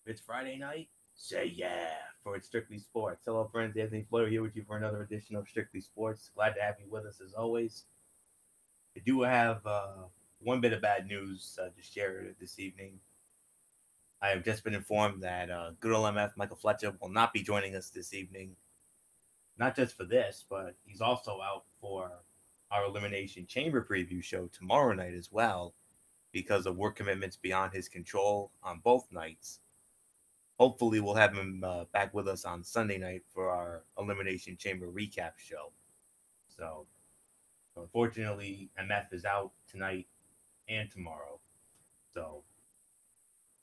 It's Friday night. Say yeah for It's Strictly Sports. Hello, friends. Anthony Floyd here with you for another edition of Strictly Sports. Glad to have you with us as always. I do have one bit of bad news to share this evening. I have just been informed that good old MF Michael Fletcher will not be joining us this evening. Not just for this, but he's also out for our Elimination Chamber preview show tomorrow night as well because of work commitments beyond his control on both nights. Hopefully we'll have him back with us on Sunday night for our Elimination Chamber recap show. So, unfortunately, MF is out tonight and tomorrow. So,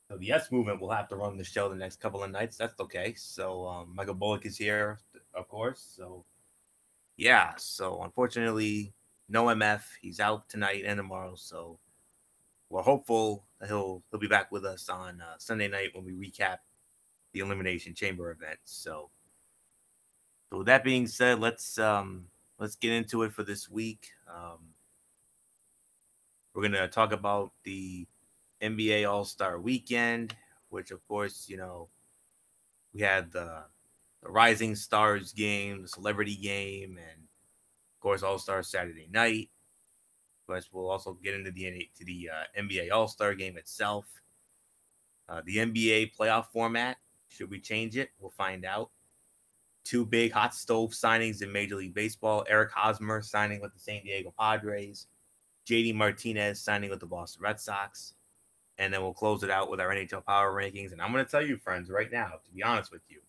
so the S movement will have to run the show the next couple of nights. That's okay. So, Michael Bullock is here, of course. So, yeah. So, unfortunately, no MF. He's out tonight and tomorrow. So, we're hopeful that he'll be back with us on Sunday night when we recap the Elimination Chamber event. So with that being said, let's get into it for this week. We're gonna talk about the NBA All Star Weekend, which of course we had the Rising Stars game, the Celebrity game, and of course All Star Saturday Night. But we'll also get into the NBA All Star game itself. The NBA playoff format. Should we change it? We'll find out. Two big hot stove signings in Major League Baseball. Eric Hosmer signing with the San Diego Padres. JD Martinez signing with the Boston Red Sox. And then we'll close it out with our NHL Power Rankings. And I'm going to tell you, friends, right now, to be honest with you,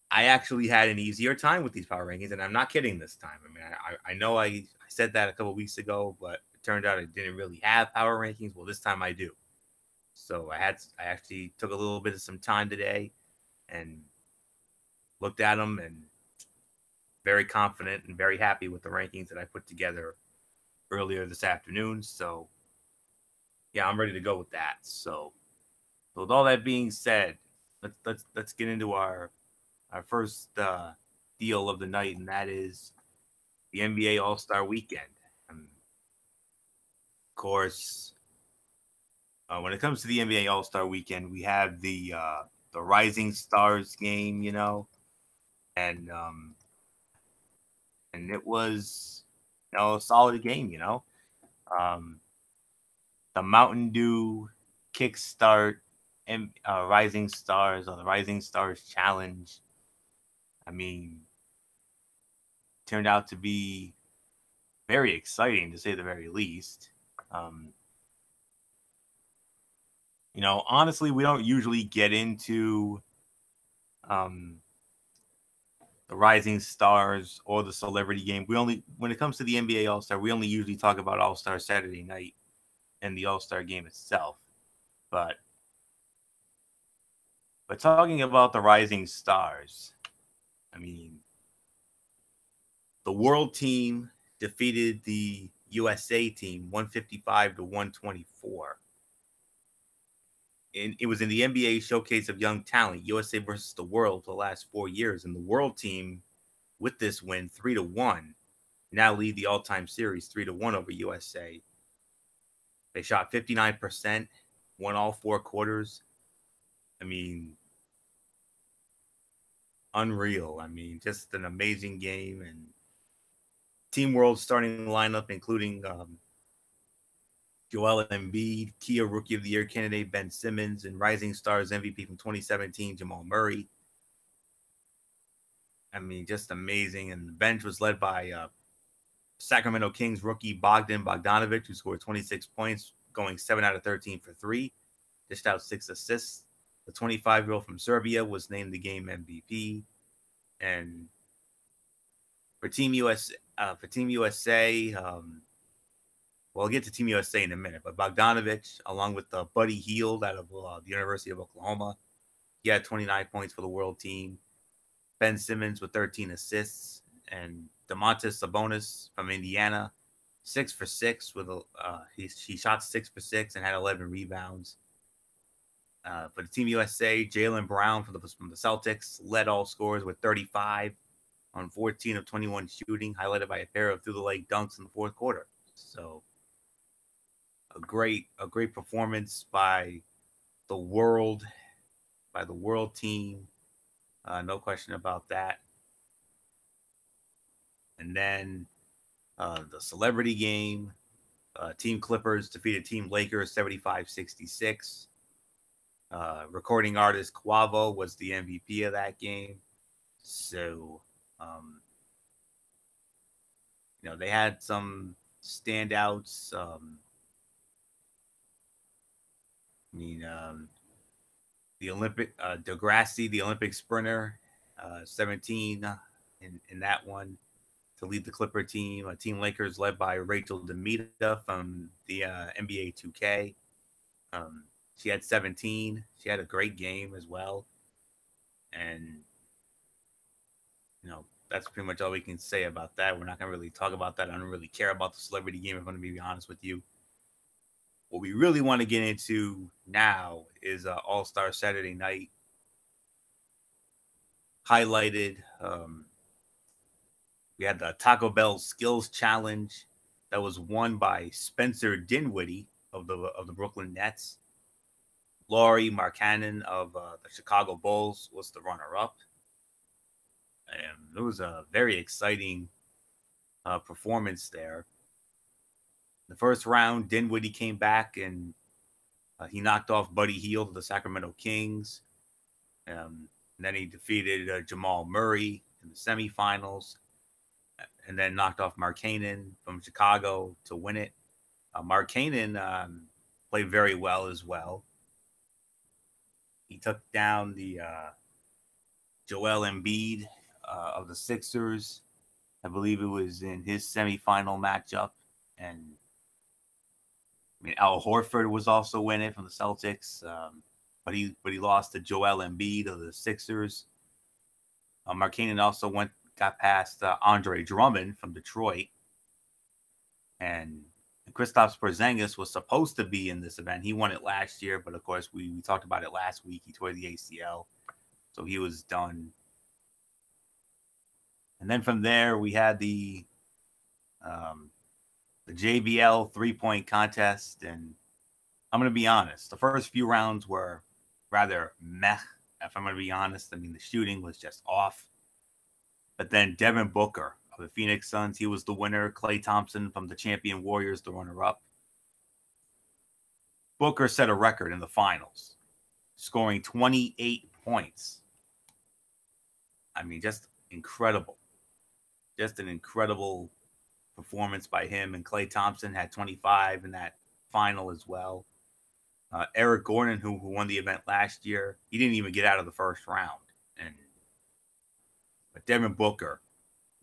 I actually had an easier time with these Power Rankings. And I'm not kidding this time. I mean, I know I said that a couple weeks ago, but it turned out I didn't really have Power Rankings. Well, this time I do. So I actually took a little bit of some time today and looked at them and very confident and very happy with the rankings that I put together earlier this afternoon. So yeah, I'm ready to go with that. So with all that being said, let's get into our first deal of the night, and that is the NBA All Star Weekend. Of course, when it comes to the NBA All Star Weekend, we have the Rising Stars game, and it was a solid game. Um, the Mountain Dew Kickstart and Rising Stars or the Rising Stars Challenge. I mean, turned out to be very exciting to say the very least. Um, honestly, we don't usually get into um, the Rising Stars or the Celebrity Game. When it comes to the NBA All Star, we only usually talk about All Star Saturday Night and the All Star Game itself. But talking about the Rising Stars, I mean, the World Team defeated the USA team 155 to 124. And it was in the NBA Showcase of Young Talent, USA versus the World, for the last 4 years. And the World Team, with this win, 3-1, now lead the all-time series 3-1 over USA. They shot 59%, won all 4 quarters. I mean, unreal. I mean, just an amazing game. And Team World starting lineup, including Joel Embiid, Kia Rookie of the Year candidate Ben Simmons, and Rising Stars MVP from 2017, Jamal Murray. I mean, just amazing. And the bench was led by Sacramento Kings rookie Bogdan Bogdanovic, who scored 26 points, going 7 out of 13 for 3, dished out 6 assists. The 25-year-old from Serbia was named the game MVP. And for Team USA, well, I'll get to Team USA in a minute, but Bogdanovic, along with Buddy Hield out of the University of Oklahoma, he had 29 points for the World Team. Ben Simmons with 13 assists, and Domantas Sabonis from Indiana, 6 for 6 with he shot 6 for 6 and had 11 rebounds. For the Team USA, Jaylen Brown from the Celtics led all scorers with 35 on 14 of 21 shooting, highlighted by a pair of through the leg dunks in the fourth quarter. So a great performance by the world by the World Team. No question about that. And then the Celebrity Game. Team Clippers defeated Team Lakers 75-66. Recording artist Quavo was the MVP of that game. So, they had some standouts. The Olympic Degrassi, the Olympic sprinter, 17 in that one to lead the Clipper team. Team Lakers led by Rachel Demita from the NBA 2K. She had 17. She had a great game as well. And, that's pretty much all we can say about that. We're not going to really talk about that. I don't really care about the Celebrity Game, if I'm going to be honest with you. What we really want to get into now is All-Star Saturday Night. Highlighted. We had the Taco Bell Skills Challenge that was won by Spencer Dinwiddie of the Brooklyn Nets. Lauri Markkanen of the Chicago Bulls was the runner-up. And it was a very exciting performance there. The first round, Dinwiddie came back and he knocked off Buddy Hield of the Sacramento Kings. And then he defeated Jamal Murray in the semifinals, and then knocked off Markkanen from Chicago to win it. Markkanen played very well as well. He took down the Joel Embiid of the Sixers. I believe it was in his semifinal matchup. And Al Horford was also in it from the Celtics, but he lost to Joel Embiid of the Sixers. Markkanen also got past Andre Drummond from Detroit. And Kristaps Porzingis was supposed to be in this event. He won it last year, but of course we talked about it last week. He tore the ACL, so he was done. And then from there we had the JBL 3-point contest, and I'm going to be honest, the first few rounds were rather meh, if I'm going to be honest. I mean, the shooting was just off. But then Devin Booker of the Phoenix Suns, he was the winner. Klay Thompson from the champion Warriors, the runner-up. Booker set a record in the finals, scoring 28 points. I mean, just incredible. Just an incredible performance by him. And Klay Thompson had 25 in that final as well. Eric Gordon, who won the event last year, he didn't even get out of the first round. But Devin Booker,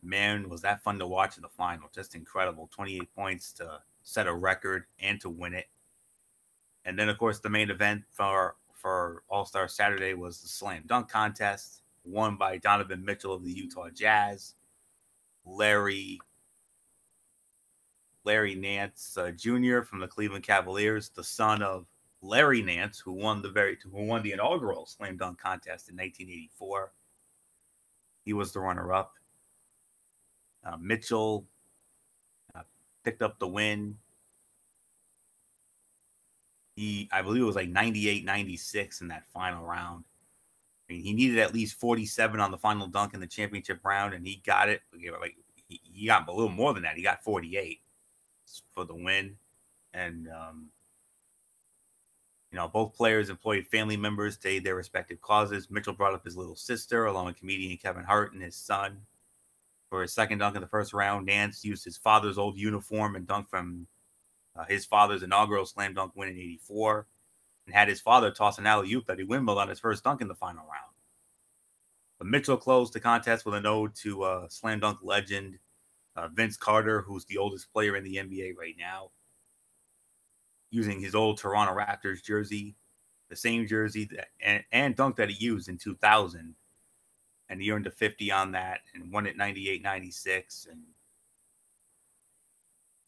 man, was that fun to watch in the final. Just incredible. 28 points to set a record and to win it. And then, of course, the main event for All-Star Saturday was the Slam Dunk Contest, won by Donovan Mitchell of the Utah Jazz. Larry Nance Jr. from the Cleveland Cavaliers, the son of Larry Nance, who won the inaugural Slam Dunk Contest in 1984. He was the runner-up. Mitchell picked up the win. I believe it was like 98-96 in that final round. I mean, he needed at least 47 on the final dunk in the championship round, and he got it. He got a little more than that. He got 48 for the win. And, both players employed family members to aid their respective causes. Mitchell brought up his little sister, along with comedian Kevin Hart and his son. For his second dunk in the first round, Nance used his father's old uniform and dunked from his father's inaugural slam dunk win in '84, and had his father toss an alley-oop that he windmilled on his first dunk in the final round. But Mitchell closed the contest with an ode to slam dunk legend Vince Carter, who's the oldest player in the NBA right now, using his old Toronto Raptors jersey, the same jersey and dunk that he used in 2000. And he earned a 50 on that and won it 98-96. And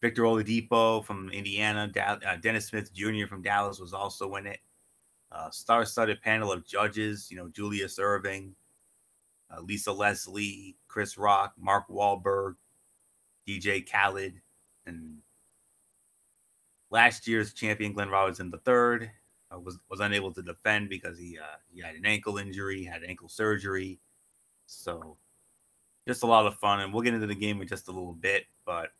Victor Oladipo from Indiana, Dennis Smith Jr. from Dallas was also in it. Star-studded panel of judges, Julius Erving, Lisa Leslie, Chris Rock, Mark Wahlberg, DJ Khaled, and last year's champion Glenn Robinson III was unable to defend because he had an ankle injury, had ankle surgery. So just a lot of fun, and we'll get into the game in just a little bit. But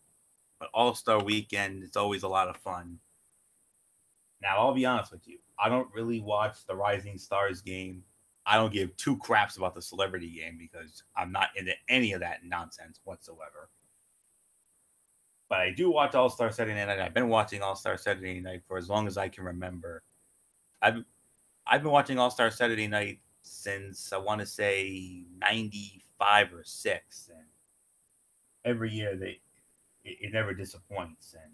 All Star Weekend, it's always a lot of fun. Now I'll be honest with you, I don't really watch the Rising Stars game. I don't give two craps about the celebrity game because I'm not into any of that nonsense whatsoever. But I do watch All Star Saturday Night. I've been watching All Star Saturday Night for as long as I can remember. I've I've been watching All Star Saturday Night since I want to say '95 or '6, and every year it never disappoints. And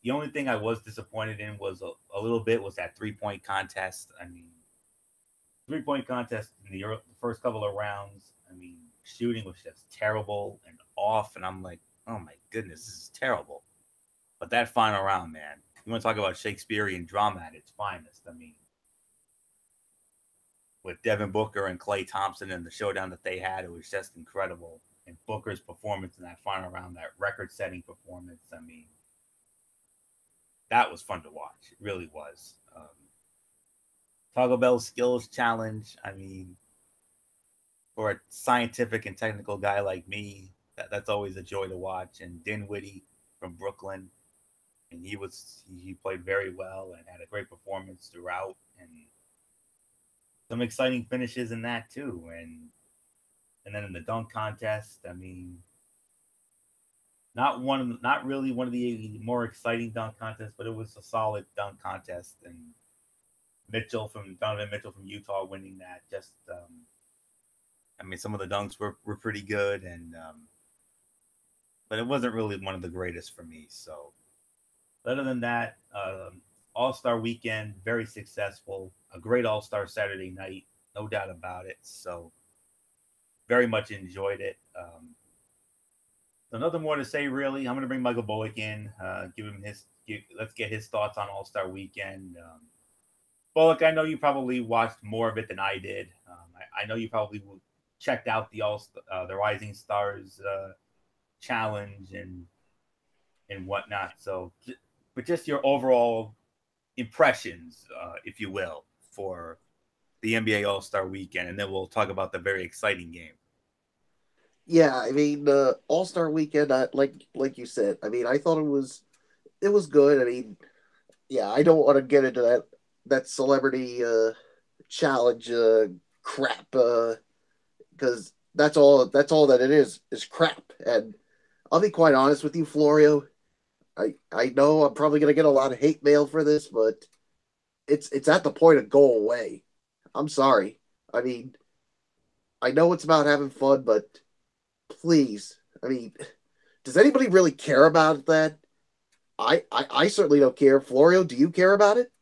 the only thing I was disappointed in was a little bit was that 3-point contest. I mean, 3-point contest in the first couple of rounds. I mean, shooting was just terrible and off, and I'm like, oh my goodness, this is terrible. But that final round, man, you want to talk about Shakespearean drama at its finest. I mean, with Devin Booker and Klay Thompson and the showdown that they had, it was just incredible. And Booker's performance in that final round, that record-setting performance, I mean, that was fun to watch. It really was. Taco Bell Skills Challenge, I mean, for a scientific and technical guy like me, that's always a joy to watch. And Dinwiddie from Brooklyn, and he played very well and had a great performance throughout, and some exciting finishes in that too. And then in the dunk contest, I mean, not really one of the more exciting dunk contests, but it was a solid dunk contest. And Donovan Mitchell from Utah winning that. Just, I mean, some of the dunks were pretty good, and but it wasn't really one of the greatest for me. So, other than that, All Star Weekend very successful. A great All Star Saturday Night, no doubt about it. So, very much enjoyed it. So nothing more to say really. I'm going to bring Michael Bullock in, let's get his thoughts on All Star Weekend. Bullock, I know you probably watched more of it than I did. I know you probably checked out the Rising Stars challenge and whatnot. So, but just your overall impressions, if you will, for the NBA All Star Weekend, and then we'll talk about the very exciting game. Yeah, I mean, All Star Weekend, like you said, I mean, I thought it was good. I mean, yeah, I don't want to get into that celebrity challenge crap because that's all that it is crap. And I'll be quite honest with you, Florio. I know I'm probably gonna get a lot of hate mail for this, but it's at the point of go away. I'm sorry. I mean, I know it's about having fun, but please, I mean, does anybody really care about that? I certainly don't care. Florio, do you care about it?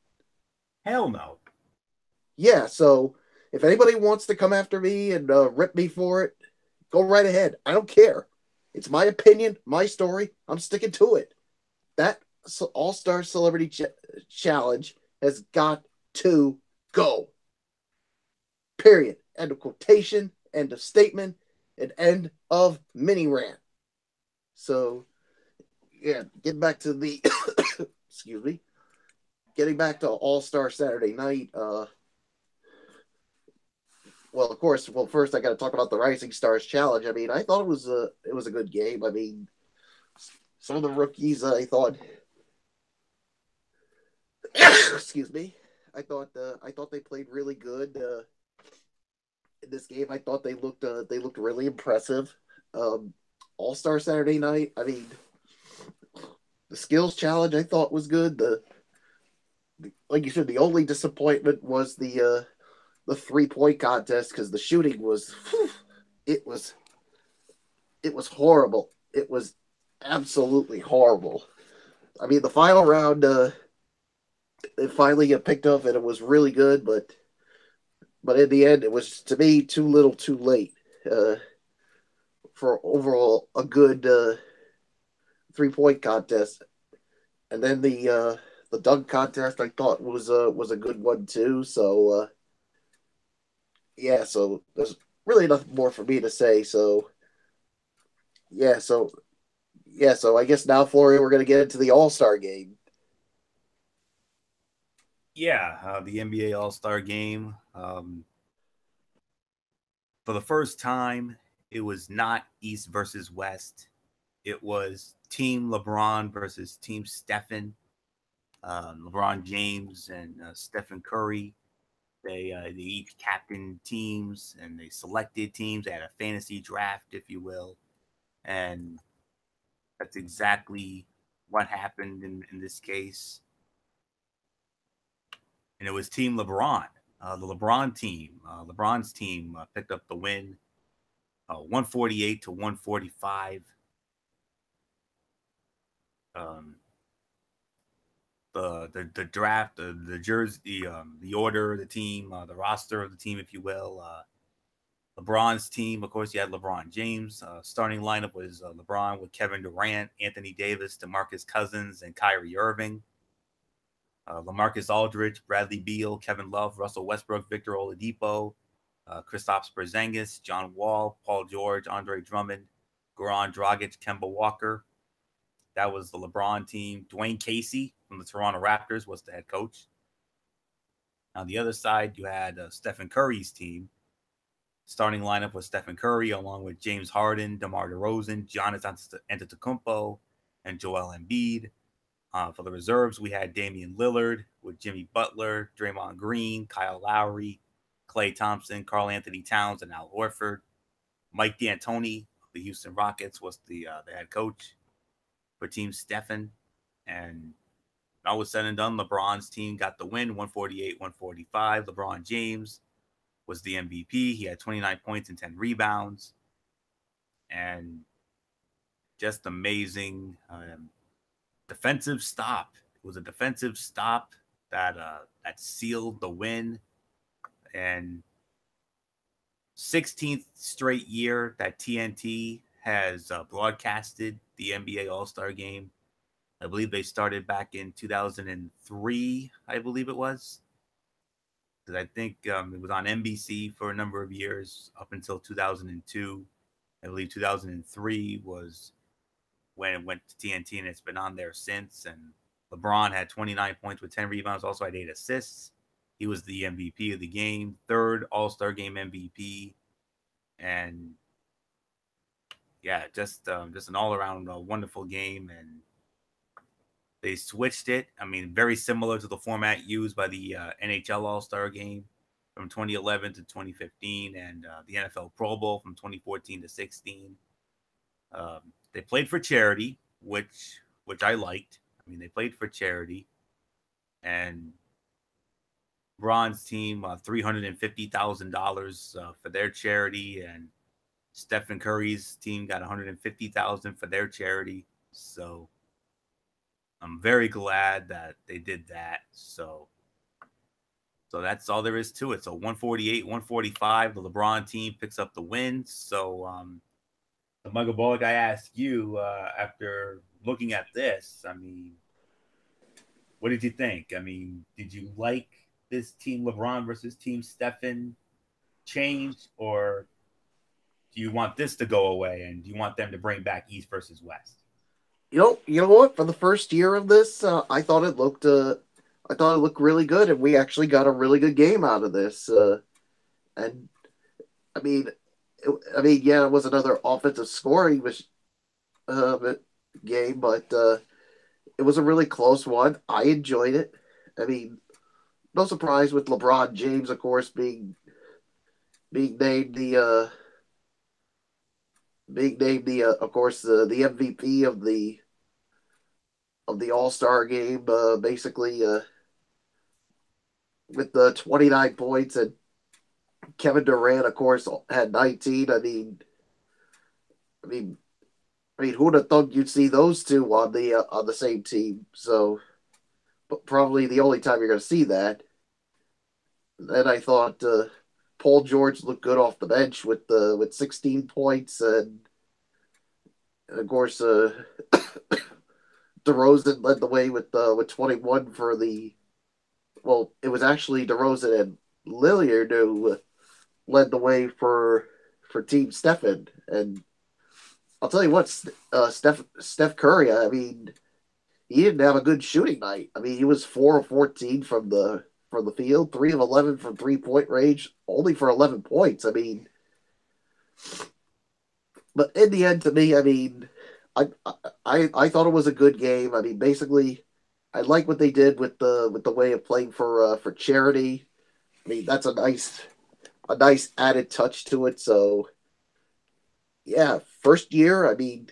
Hell no. Yeah, so if anybody wants to come after me and rip me for it, go right ahead. I don't care. It's my opinion, my story. I'm sticking to it. That All Star Celebrity Challenge has got to go. Period. End of quotation. End of statement. And end of mini rant. So, yeah, getting back to the excuse me, getting back to All Star Saturday Night. Well, of course. Well, first I got to talk about the Rising Stars Challenge. I mean, I thought it was a good game. I mean, some of the rookies I thought, excuse me, I thought they played really good in this game. I thought they looked really impressive. Um, All Star Saturday Night. I mean, the skills challenge I thought was good. Like you said, the only disappointment was the 3-point contest because the shooting was it was it was horrible. It was absolutely horrible. I mean, the final round, it finally got picked up and it was really good, but in the end, it was to me too little, too late uh, for overall a good 3-point contest. And then the dunk contest I thought was a good one too. So yeah, so there's really nothing more for me to say. Yeah, so so I guess now, Flory, we're gonna get into the All Star game. Yeah, the NBA All Star Game. For the first time, it was not East versus West. It was Team LeBron versus Team Stephen. LeBron James and Stephen Curry. They each captained teams and they selected teams. They had a fantasy draft, if you will, and that's exactly what happened in this case. And it was Team LeBron, the LeBron team. LeBron's team picked up the win, 148 to 145. Um, the draft, the jersey, the order, the team, the roster of the team, if you will. LeBron's team, of course, you had LeBron James. Starting lineup was LeBron with Kevin Durant, Anthony Davis, DeMarcus Cousins, and Kyrie Irving. LaMarcus Aldridge, Bradley Beal, Kevin Love, Russell Westbrook, Victor Oladipo, Kristaps Porzingis, John Wall, Paul George, Andre Drummond, Goran Dragic, Kemba Walker. That was the LeBron team. Dwayne Casey from the Toronto Raptors was the head coach. On the other side, you had Stephen Curry's team. Starting lineup was Stephen Curry, along with James Harden, DeMar DeRozan, Giannis Antetokounmpo, and Joel Embiid. For the reserves, we had Damian Lillard with Jimmy Butler, Draymond Green, Kyle Lowry, Klay Thompson, Karl Anthony Towns, and Al Horford. Mike D'Antoni of the Houston Rockets was the head coach for Team Stephen. And all was said and done, LeBron's team got the win, 148-145. LeBron James was the MVP. He had 29 points and 10 rebounds. And just amazing defensive stop. It was a defensive stop that sealed the win. And 16th straight year that TNT has broadcasted the NBA All-Star Game. I believe they started back in 2003, I believe it was. Because I think it was on NBC for a number of years up until 2002. I believe 2003 was when it went to TNT, and it's been on there since. And LeBron had 29 points with 10 rebounds, also had 8 assists. He was the MVP of the game, third All-Star Game MVP, and yeah, just an all-around wonderful game. And they switched it. I mean, very similar to the format used by the NHL All-Star Game from 2011 to 2015, and the NFL Pro Bowl from 2014 to 16. They played for charity, which I liked. I mean, they played for charity, and Bron's team $350,000 for their charity, and Stephen Curry's team got $150,000 for their charity. So I'm very glad that they did that. So that's all there is to it. So 148, 145, the LeBron team picks up the win. So Michael Bullock, I ask you after looking at this, I mean, what did you think? I mean, did you like this Team LeBron versus Team Stephen change, or do you want this to go away and do you want them to bring back East versus West? You know what? For the first year of this, I thought it looked really good, and we actually got a really good game out of this. And I mean, yeah, it was another offensive scoring uh, game, but it was a really close one. I enjoyed it. I mean, no surprise with LeBron James, of course, being named of course the MVP of the All Star game. Basically, with the 29 points, and Kevin Durant, of course, had 19. I mean, who would have thought you'd see those two on the same team? So, but probably the only time you're going to see that. And I thought Paul George looked good off the bench with 16 points, and of course DeRozan led the way with 21 for the. Well, it was actually DeRozan and Lillard who led the way for Team Stephen, and I'll tell you what, Steph Curry. I mean, he didn't have a good shooting night. I mean, he was 4 of 14 from the field, 3 of 11 from 3 point range, only for 11 points. I mean, but in the end, to me, I mean, I thought it was a good game. I mean, basically, I like what they did with the way of playing for charity. I mean, that's a nice added touch to it. So yeah, first year. I mean,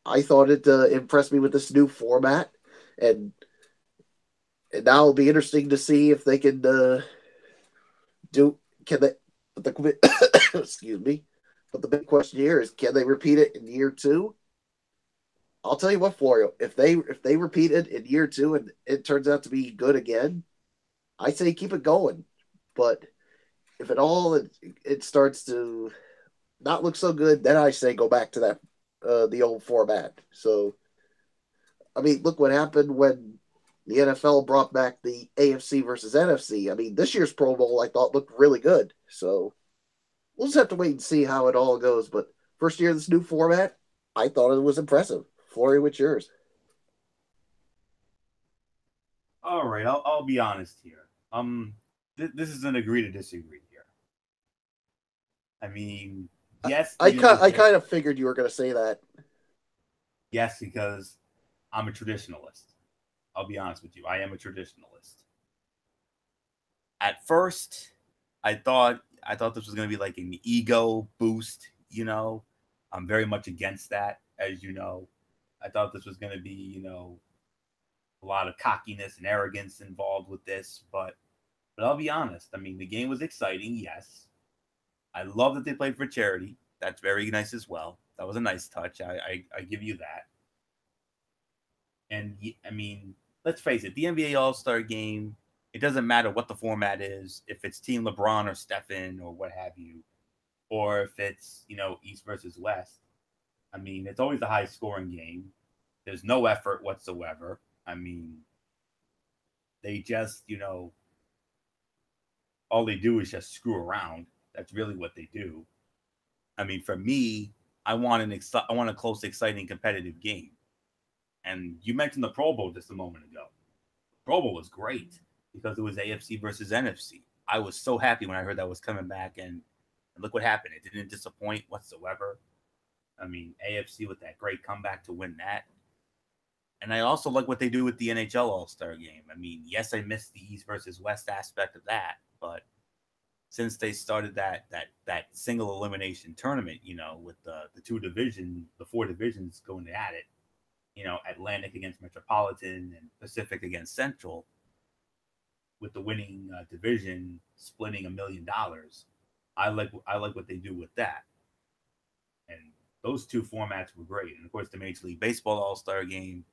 I thought it impressed me with this new format, and now it'll be interesting to see if they can do can they. But the excuse me, but the big question here is, can they repeat it in year two? I'll tell you what, Florio, if they repeat it in year two and it turns out to be good again, I say keep it going. But if at all it starts to not look so good, then I say go back to that the old format. So I mean, look what happened when the NFL brought back the AFC versus NFC. I mean, this year's Pro Bowl I thought looked really good. So we'll just have to wait and see how it all goes. But first year of this new format, I thought it was impressive. Flory, what's yours? All right, I'll be honest here. This is an agree to disagree here. I mean, yes, even I with kind of figured you were going to say that. yes, because I'm a traditionalist. I'll be honest with you. I am a traditionalist. At first, I thought this was going to be like an ego boost. You know, I'm very much against that, as you know. I thought this was going to be, a lot of cockiness and arrogance involved with this, but I'll be honest. I mean, the game was exciting, yes. I love that they played for charity. That's very nice as well. That was a nice touch. I give you that. And I mean, let's face it, the NBA All Star Game. It doesn't matter what the format is, if it's Team LeBron or Stephen or what have you, or if it's East versus West. I mean, it's always a high scoring game. There's no effort whatsoever. I mean, they just all they do is just screw around. That's really what they do. I mean, for me, I want a close, exciting, competitive game. And you mentioned the Pro Bowl just a moment ago. Pro Bowl was great because it was AFC versus NFC. I was so happy when I heard that was coming back, and look what happened. It didn't disappoint whatsoever. I mean, AFC with that great comeback to win that. And I also like what they do with the NHL All Star Game. I mean, yes, I missed the East versus West aspect of that, but since they started that single elimination tournament, with the the four divisions going at it, Atlantic against Metropolitan and Pacific against Central, with the winning division splitting $1 million. I like what they do with that, and those two formats were great. And of course, the Major League Baseball All Star Game.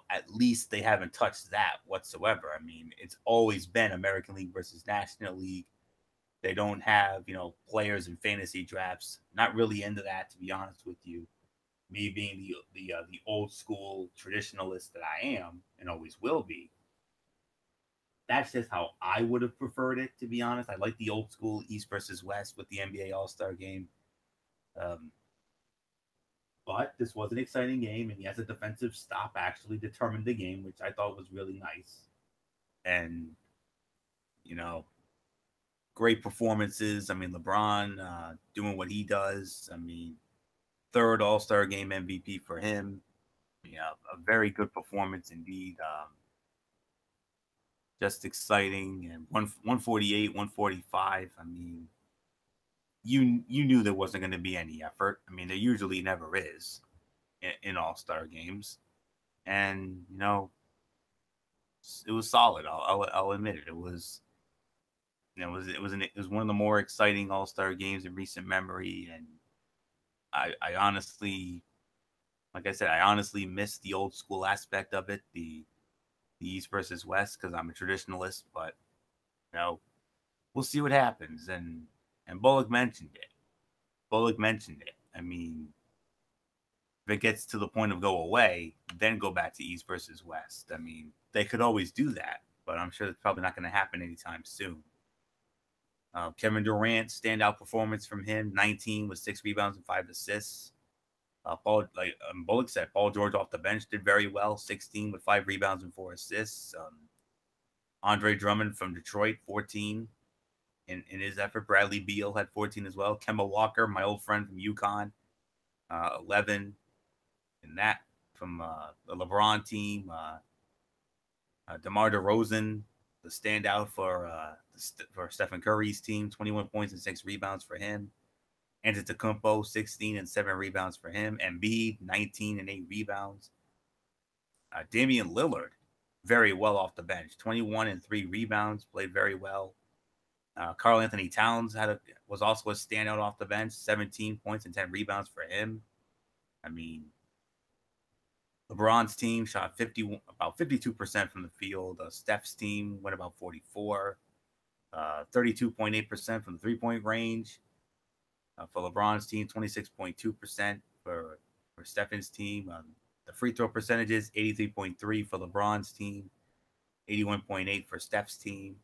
At least they haven't touched that whatsoever. I mean, it's always been American League versus National League. They don't have, players in fantasy drafts. Not really into that, to be honest with you. Me being the old school traditionalist that I am and always will be. That's just how I would have preferred it, to be honest. I like the old school East versus West with the NBA All Star Game. Um, but this was an exciting game, and yes, a defensive stop actually determined the game, which I thought was really nice. And you know, great performances. I mean, LeBron doing what he does. I mean, third All Star Game MVP for him. Yeah, a very good performance indeed. Just exciting and 148, 145. I mean, you knew there wasn't going to be any effort. I mean, there usually never is in All Star games, and it was solid. I'll admit it. It was it was one of the more exciting All Star games in recent memory, and I honestly, like I said, I honestly miss the old school aspect of it, the East versus West, because I'm a traditionalist. But you know, we'll see what happens. And Bullock mentioned it. Bullock mentioned it. I mean, if it gets to the point of go away, then go back to East versus West. I mean, they could always do that, but I'm sure it's probably not going to happen anytime soon. Kevin Durant, standout performance from him, 19 with 6 rebounds and 5 assists. Bullock said, Paul George off the bench did very well, 16 with 5 rebounds and 4 assists. Andre Drummond from Detroit, 14 in his effort. Bradley Beal had 14 as well. Kemba Walker, my old friend from UConn, 11 in that from the LeBron team. DeMar DeRozan, the standout for Stephen Curry's team, 21 points and 6 rebounds for him. Antetokounmpo, 16 and 7 rebounds for him. Embiid, 19 and 8 rebounds. Damian Lillard, very well off the bench, 21 and 3 rebounds, played very well. Karl Anthony Towns was also a standout off the bench, 17 points and 10 rebounds for him. I mean, LeBron's team shot about 52% from the field. Steph's team went about 44, 32.8% from the three-point range. For LeBron's team, 26.2% for Stephen's team. The free throw percentages, 83.3 for LeBron's team, 81.8 for Steph's team.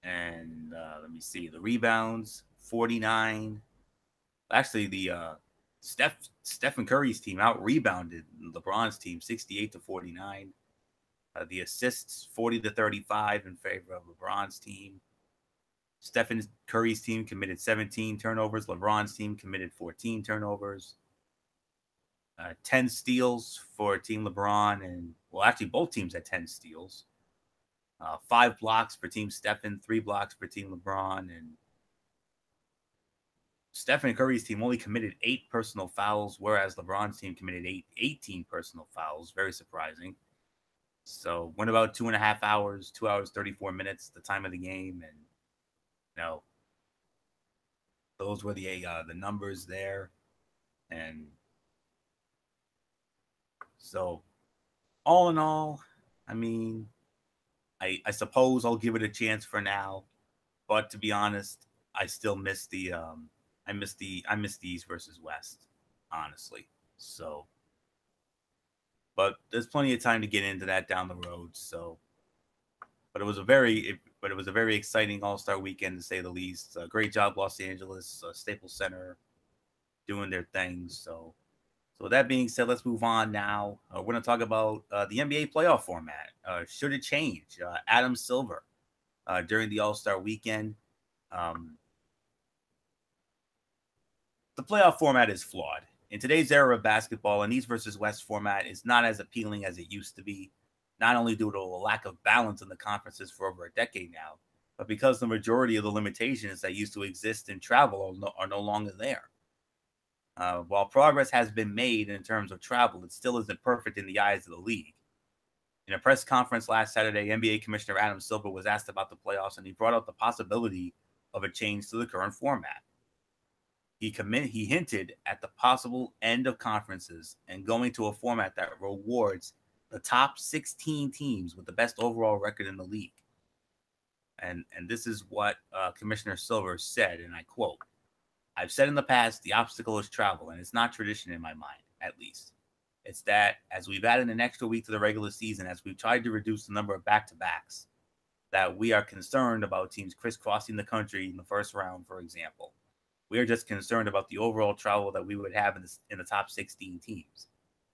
And let me see, the rebounds, 49. Actually, the Stephen Curry's team out-rebounded LeBron's team, 68-49. The assists, 40-35 in favor of LeBron's team. Stephen Curry's team committed 17 turnovers. LeBron's team committed 14 turnovers. 10 steals for Team LeBron. And, well, actually, both teams had 10 steals. 5 blocks for Team Stephen, 3 blocks for Team LeBron. And Stephen Curry's team only committed 8 personal fouls, whereas LeBron's team committed 18 personal fouls. Very surprising. So, went about 2.5 hours, 2 hours, 34 minutes, the time of the game. And, you know, those were the numbers there. And so, all in all, I mean, I suppose I'll give it a chance for now, but to be honest, I still miss the I miss the East versus West, honestly. So, but there's plenty of time to get into that down the road. So, but it was a very exciting All-Star weekend, to say the least. Great job, Los Angeles, Staples Center, doing their things. So with that being said, let's move on now. We're going to talk about the NBA playoff format. Should it change? Adam Silver, during the All-Star weekend. The playoff format is flawed. In today's era of basketball, an East versus West format is not as appealing as it used to be, not only due to a lack of balance in the conferences for over a decade now, but because the majority of the limitations that used to exist in travel are no longer there. While progress has been made in terms of travel, it still isn't perfect in the eyes of the league. In a press conference last Saturday, NBA Commissioner Adam Silver was asked about the playoffs, and he brought up the possibility of a change to the current format. He hinted at the possible end of conferences and going to a format that rewards the top 16 teams with the best overall record in the league. And this is what Commissioner Silver said, and I quote, "I've said in the past, the obstacle is travel, and it's not tradition in my mind, at least. It's that as we've added an extra week to the regular season, as we've tried to reduce the number of back-to-backs, that we are concerned about teams crisscrossing the country in the first round, for example. We are just concerned about the overall travel that we would have in the top 16 teams.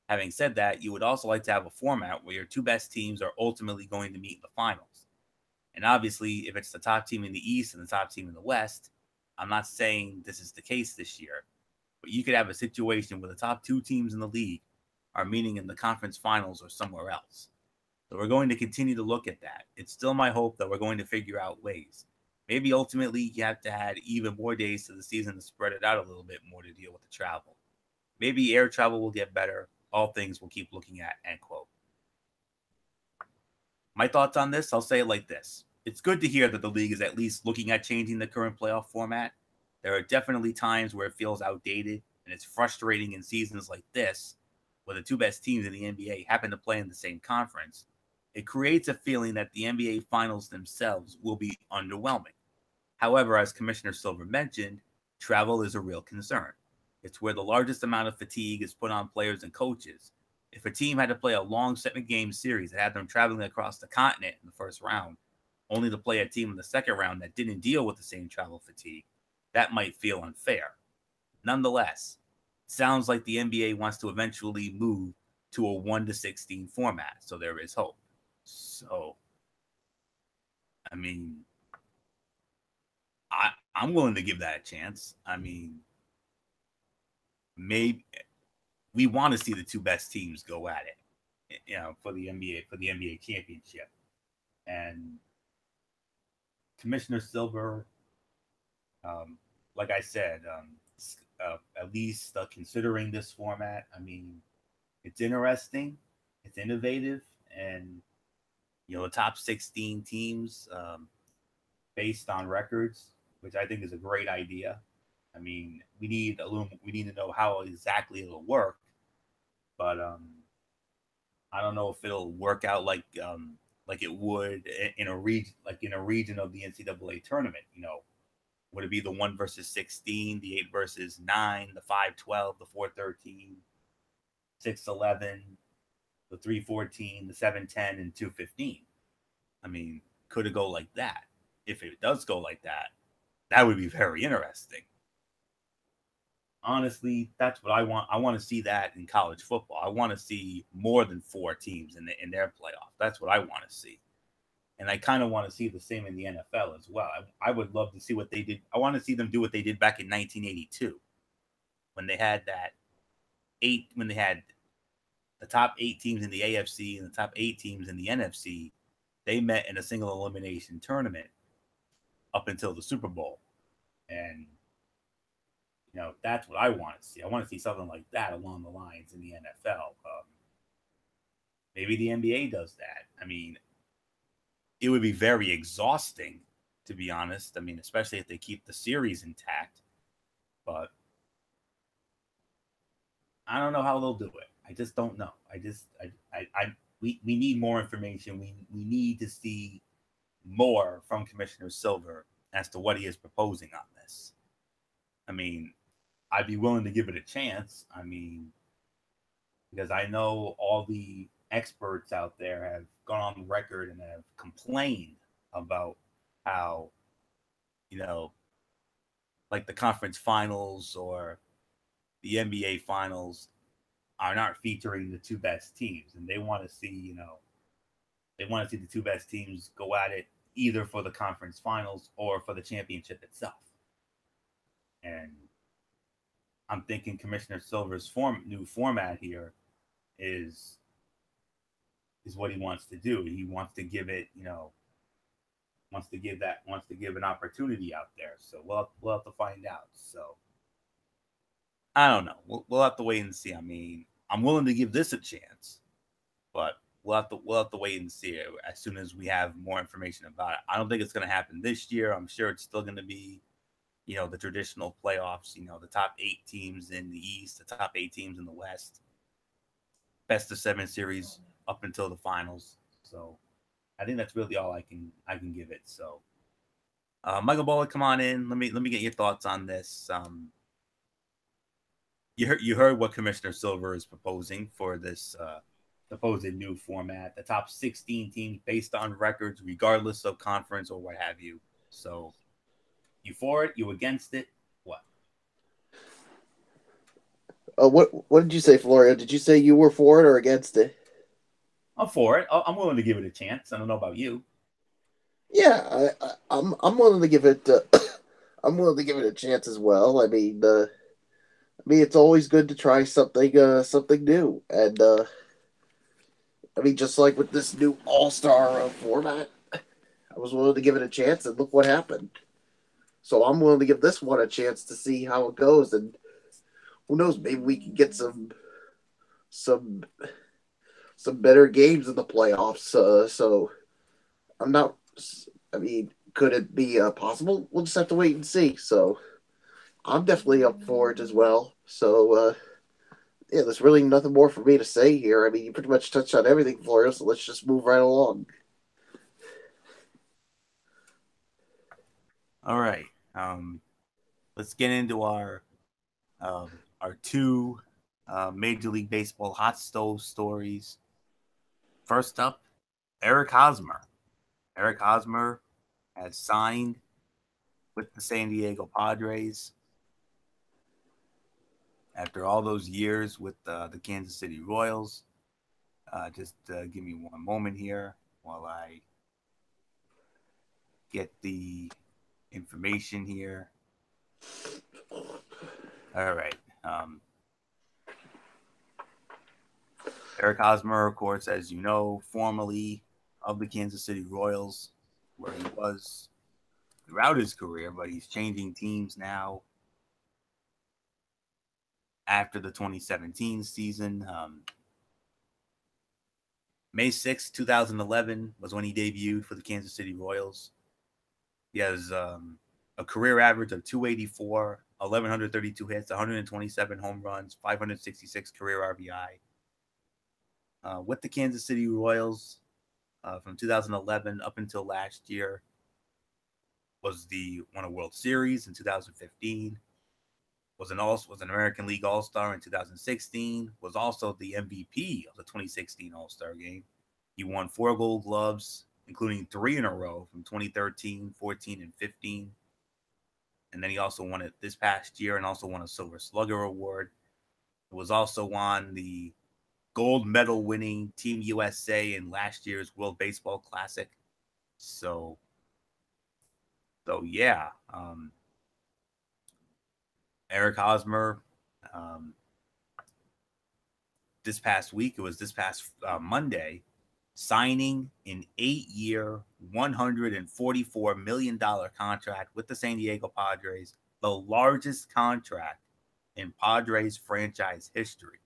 Having said that, you would also like to have a format where your 2 best teams are ultimately going to meet in the finals. And obviously, if it's the top team in the East and the top team in the West, I'm not saying this is the case this year, but you could have a situation where the top 2 teams in the league are meeting in the conference finals or somewhere else. So we're going to continue to look at that. It's still my hope that we're going to figure out ways. Maybe ultimately you have to add even more days to the season to spread it out a little bit more to deal with the travel. Maybe air travel will get better. All things we'll keep looking at," end quote. My thoughts on this, I'll say it like this. It's good to hear that the league is at least looking at changing the current playoff format. There are definitely times where it feels outdated, and it's frustrating in seasons like this, where the 2 best teams in the NBA happen to play in the same conference. It creates a feeling that the NBA finals themselves will be underwhelming. However, as Commissioner Silver mentioned, travel is a real concern. It's where the largest amount of fatigue is put on players and coaches. If a team had to play a long 7-game series that had them traveling across the continent in the first round, only to play a team in the second round that didn't deal with the same travel fatigue, that might feel unfair. nonetheless, sounds like the NBA wants to eventually move to a 1-16 format. So there is hope. So, I mean, I'm willing to give that a chance. I mean, maybe we want to see the two best teams go at it, for the NBA championship. And Commissioner Silver, like I said, at least considering this format, I mean, it's interesting, it's innovative, and the top 16 teams based on records, which I think is a great idea. I mean, we need to know how exactly it'll work, but I don't know if it'll work out like it would in a region of the NCAA tournament. Would it be the 1 versus 16, the 8 versus 9, the 5-12, the 4-13, 6-11, the 3-14, the 7-10, and 2-15? I mean, could it go like that? If it does go like that, that would be very interesting. Honestly, that's what I want. I want to see that in college football. I want to see more than 4 teams in their playoff. That's what I want to see. And I kind of want to see the same in the NFL as well. I would love to see what they did. I want to see them do what they did back in 1982 when they had when they had the top 8 teams in the AFC and the top 8 teams in the NFC. They met in a single elimination tournament up until the Super Bowl. And that's what I want to see. I want to see something like that along the lines in the NFL. Maybe the NBA does that. I mean, it would be very exhausting, to be honest. I mean, especially if they keep the series intact. But I don't know how they'll do it. I just don't know. We need more information. We need to see more from Commissioner Silver as to what he is proposing on this. I mean, I'd be willing to give it a chance. I mean, because I know all the experts out there have gone on the record and have complained about how, like the conference finals or the NBA finals are not featuring the 2 best teams. And they want to see, the 2 best teams go at it either for the conference finals or for the championship itself. And I'm thinking Commissioner Silver's new format here is what he wants to do. He wants to give it, wants to give an opportunity out there. So we'll have to find out. So I don't know. We'll have to wait and see. I mean, I'm willing to give this a chance, but we'll have to wait and see it as soon as we have more information about it. I don't think it's going to happen this year. I'm sure it's still going to be, the traditional playoffs, the top 8 teams in the East, the top 8 teams in the West, best of 7 series up until the finals. So I think that's really all I can give it. So Michael Bullock, come on in. Let me get your thoughts on this. You heard what Commissioner Silver is proposing for this supposed new format. The top 16 teams based on records, regardless of conference or what have you. So you for it? You against it? What? What did you say, Florio? Did you say you were for it or against it? I'm for it. I'm willing to give it a chance. I don't know about you. Yeah, I'm willing to give it. I'm willing to give it a chance as well. I mean, it's always good to try something new, and I mean, just like with this new All-Star format, I was willing to give it a chance, and look what happened. So I'm willing to give this one a chance to see how it goes, and who knows, maybe we can get some better games in the playoffs. So I'm not. I mean, could it be possible? We'll just have to wait and see. So I'm definitely up for it as well. So yeah, there's really nothing more for me to say here. I mean, you pretty much touched on everything, Florio. So let's just move right along. All right. Let's get into our 2 Major League Baseball hot stove stories. First up, Eric Hosmer. Eric Hosmer has signed with the San Diego Padres. after all those years with the Kansas City Royals. Just give me one moment here while I get the information here. All right. Eric Hosmer, of course, as you know, formerly of the Kansas City Royals, where he was throughout his career, but he's changing teams now after the 2017 season. May 6, 2011 was when he debuted for the Kansas City Royals. He has a career average of 284, 1,132 hits, 127 home runs, 566 career RBI. With the Kansas City Royals from 2011 up until last year, won a World Series in 2015, was an American League All-Star in 2016, was also the MVP of the 2016 All-Star Game. He won 4 Gold Gloves, including 3 in a row from 2013, 14, and 15. And then he also won it this past year and also won a Silver Slugger Award. It was also on the gold medal winning Team USA in last year's World Baseball Classic. So yeah. Eric Hosmer, this past Monday, signing an 8-year, $144 million contract with the San Diego Padres, the largest contract in Padres franchise history.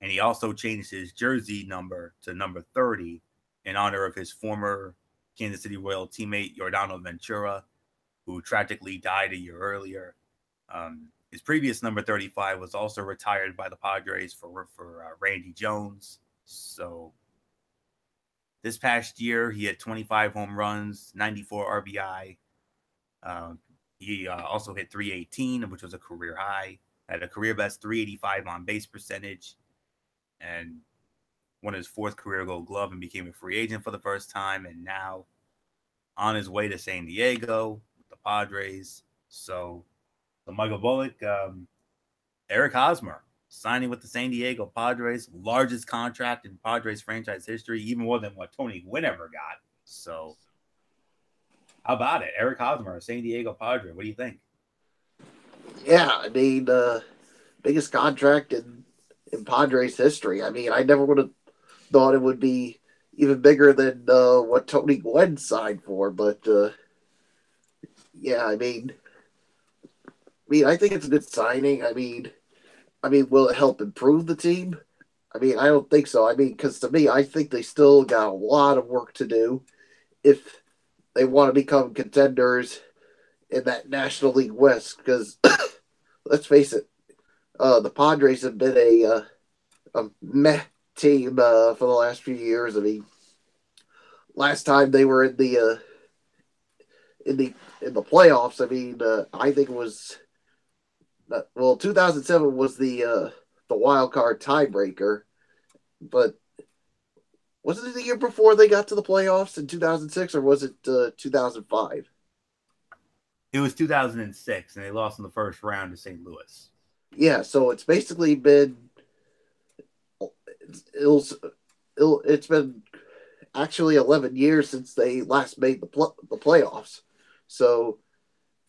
And he also changed his jersey number to number 30 in honor of his former Kansas City Royal teammate, Yordano Ventura, who tragically died a year earlier. His previous number 35 was also retired by the Padres for Randy Jones. So this past year, he had 25 home runs, 94 RBI. He also hit 318, which was a career high. Had a career best 385 on base percentage, and won his 4th career Gold Glove and became a free agent for the first time. And now on his way to San Diego with the Padres. So Michael Bullock, Eric Hosmer signing with the San Diego Padres, largest contract in Padres franchise history, even more than what Tony Gwynn ever got. So how about it? Eric Hosmer, a San Diego Padre. What do you think? Yeah, I mean, biggest contract in Padres history. I mean, I never would have thought it would be even bigger than what Tony Gwynn signed for, but yeah, I mean, I think it's a good signing. I mean, will it help improve the team? I mean, I don't think so. I mean, because to me, I think they still got a lot of work to do if they want to become contenders in that National League West. Because let's face it, the Padres have been a meh team for the last few years. I mean, last time they were in the playoffs, I mean, I think it was 2007 was the wild card tiebreaker, but wasn't it the year before they got to the playoffs in 2006, or was it 2005? It was 2006, and they lost in the first round to St. Louis. Yeah, so it's basically been it's been actually 11 years since they last made the playoffs. So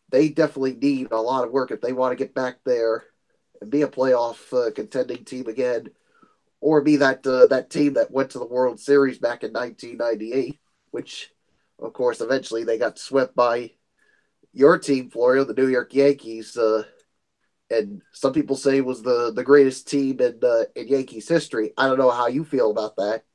they definitely need a lot of work if they want to get back there and be a playoff contending team again, or be that team that went to the World Series back in 1998, which, of course, eventually they got swept by your team, Florio, the New York Yankees, and some people say was the greatest team in Yankees history. I don't know how you feel about that.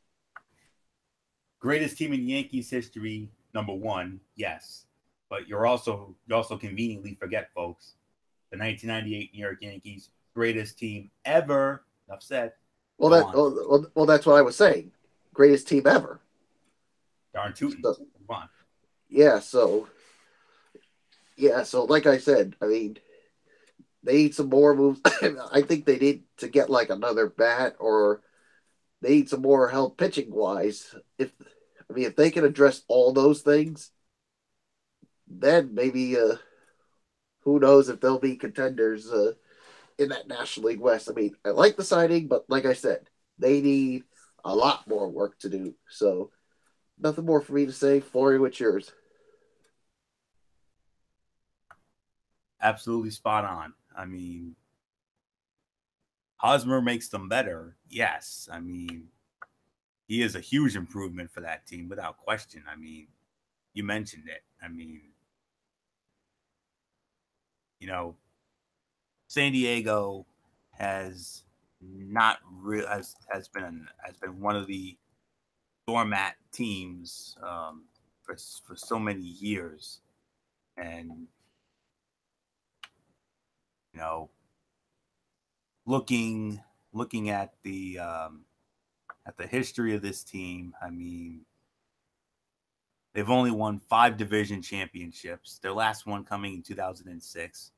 Greatest team in Yankees history, number 1, yes. But you also conveniently forget, folks, the 1998 New York Yankees, greatest team ever. Enough said. Well, that's what I was saying. Greatest team ever. Darn tootin'. Come on. Yeah, so like I said, I mean, they need some more moves. I think they need to get like another bat, or they need some more help pitching wise. If they can address all those things, then maybe who knows if they'll be contenders in that National League West. I mean, I like the signing, but like I said, they need a lot more work to do. So nothing more for me to say. Flory, what's yours? Absolutely spot on. I mean, Hosmer makes them better. Yes. I mean, he is a huge improvement for that team without question. I mean, you mentioned it. I mean, you know, San Diego has not real has been one of the doormat teams for so many years, and you know, looking at the history of this team, I mean, they've only won 5 division championships. Their last one coming in 2006.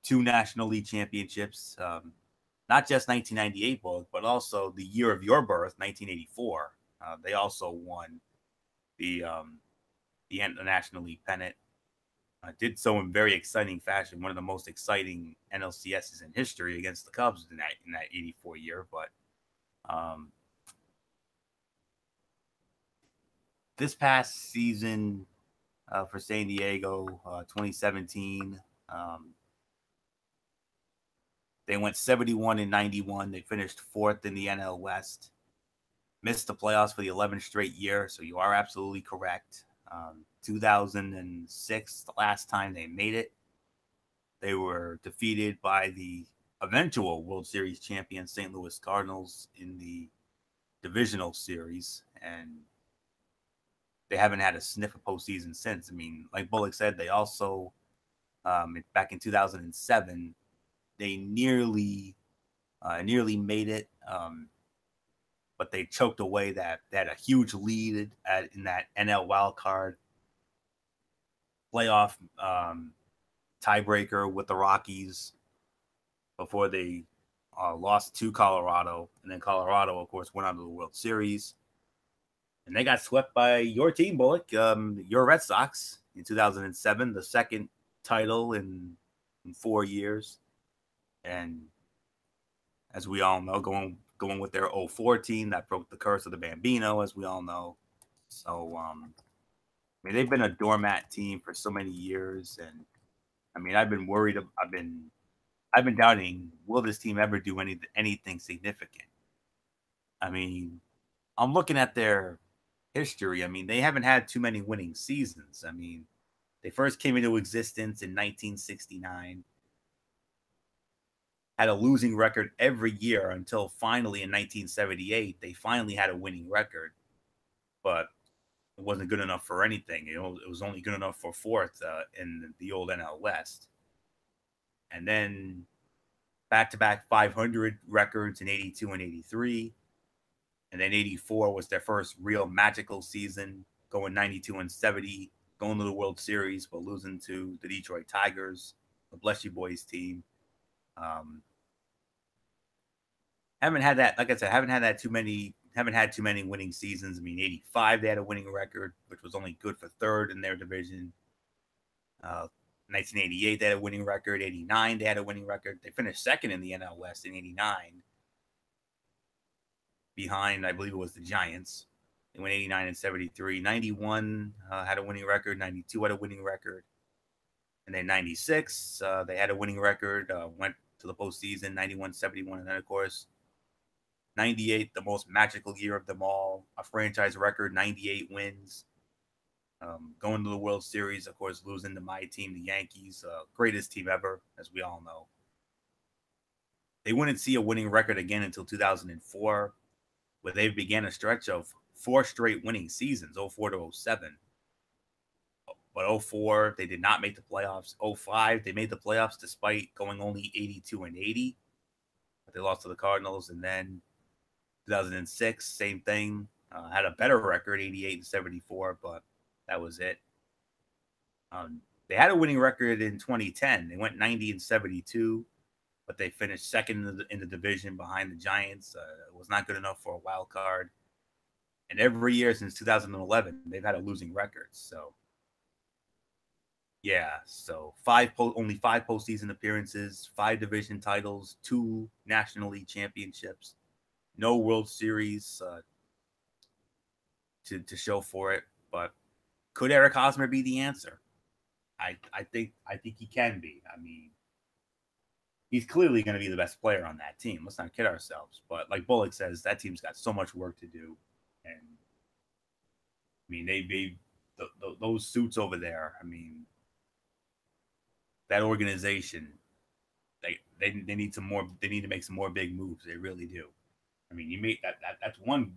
2 National League championships, not just 1998 book, but also the year of your birth, 1984. They also won the National League pennant. Did so in very exciting fashion, one of the most exciting NLCSs in history against the Cubs in that 84 year. But this past season for San Diego, 2017. They went 71-91. They finished 4th in the NL West. Missed the playoffs for the 11th straight year, so you are absolutely correct. 2006, the last time they made it, they were defeated by the eventual World Series champion St. Louis Cardinals in the divisional series, and they haven't had a sniff of postseason since. I mean, like Bullock said, they also, back in 2007, they nearly made it, but they choked away that they had a huge lead in that NL wildcard playoff tiebreaker with the Rockies before they lost to Colorado, and then Colorado, of course, went on to the World Series, and they got swept by your team, Bullock, your Red Sox in 2007, the second title in 4 years, and as we all know, going with their 04 team that broke the curse of the Bambino, as we all know. So, I mean, they've been a doormat team for so many years, and I mean, I've been worried. I've been doubting, will this team ever do anything significant? I mean, I'm looking at their history. I mean, they haven't had too many winning seasons. I mean, they first came into existence in 1969. Had a losing record every year until finally in 1978, they finally had a winning record, but it wasn't good enough for anything. You know, it was only good enough for 4th in the old NL West. And then back-to-back 500 records in 82 and 83. And then 84 was their first real magical season, going 92 and 70, going to the World Series, but losing to the Detroit Tigers, the Bless You Boys team. Haven't had that, like I said, haven't had too many winning seasons. I mean, 85, they had a winning record, which was only good for 3rd in their division. 1988, they had a winning record. 89, they had a winning record. They finished 2nd in the NL West in 89, behind, I believe it was the Giants. They went 89 and 73. 91 had a winning record. 92 had a winning record. And then 96, they had a winning record, went to the postseason, 91, 71. And then, of course, 98, the most magical year of them all, a franchise record, 98 wins. Going to the World Series, of course, losing to my team, the Yankees, greatest team ever, as we all know. They wouldn't see a winning record again until 2004, where they began a stretch of 4 straight winning seasons, 04 to 07. But 04, they did not make the playoffs. 05, they made the playoffs despite going only 82 and 80. But they lost to the Cardinals. And then 2006, same thing. Had a better record, 88 and 74, but that was it. They had a winning record in 2010. They went 90 and 72, but they finished 2nd in the division behind the Giants. It was not good enough for a wild card. And every year since 2011, they've had a losing record. So, Yeah, so only 5 postseason appearances, 5 division titles, 2 National League championships, no World Series to show for it. But could Eric Hosmer be the answer? I think he can be. I mean, he's clearly going to be the best player on that team. Let's not kid ourselves. But like Bullock says, that team's got so much work to do, and I mean, those suits over there. I mean, that organization, they need some more. They need to make some more big moves. They really do. I mean, you made that's one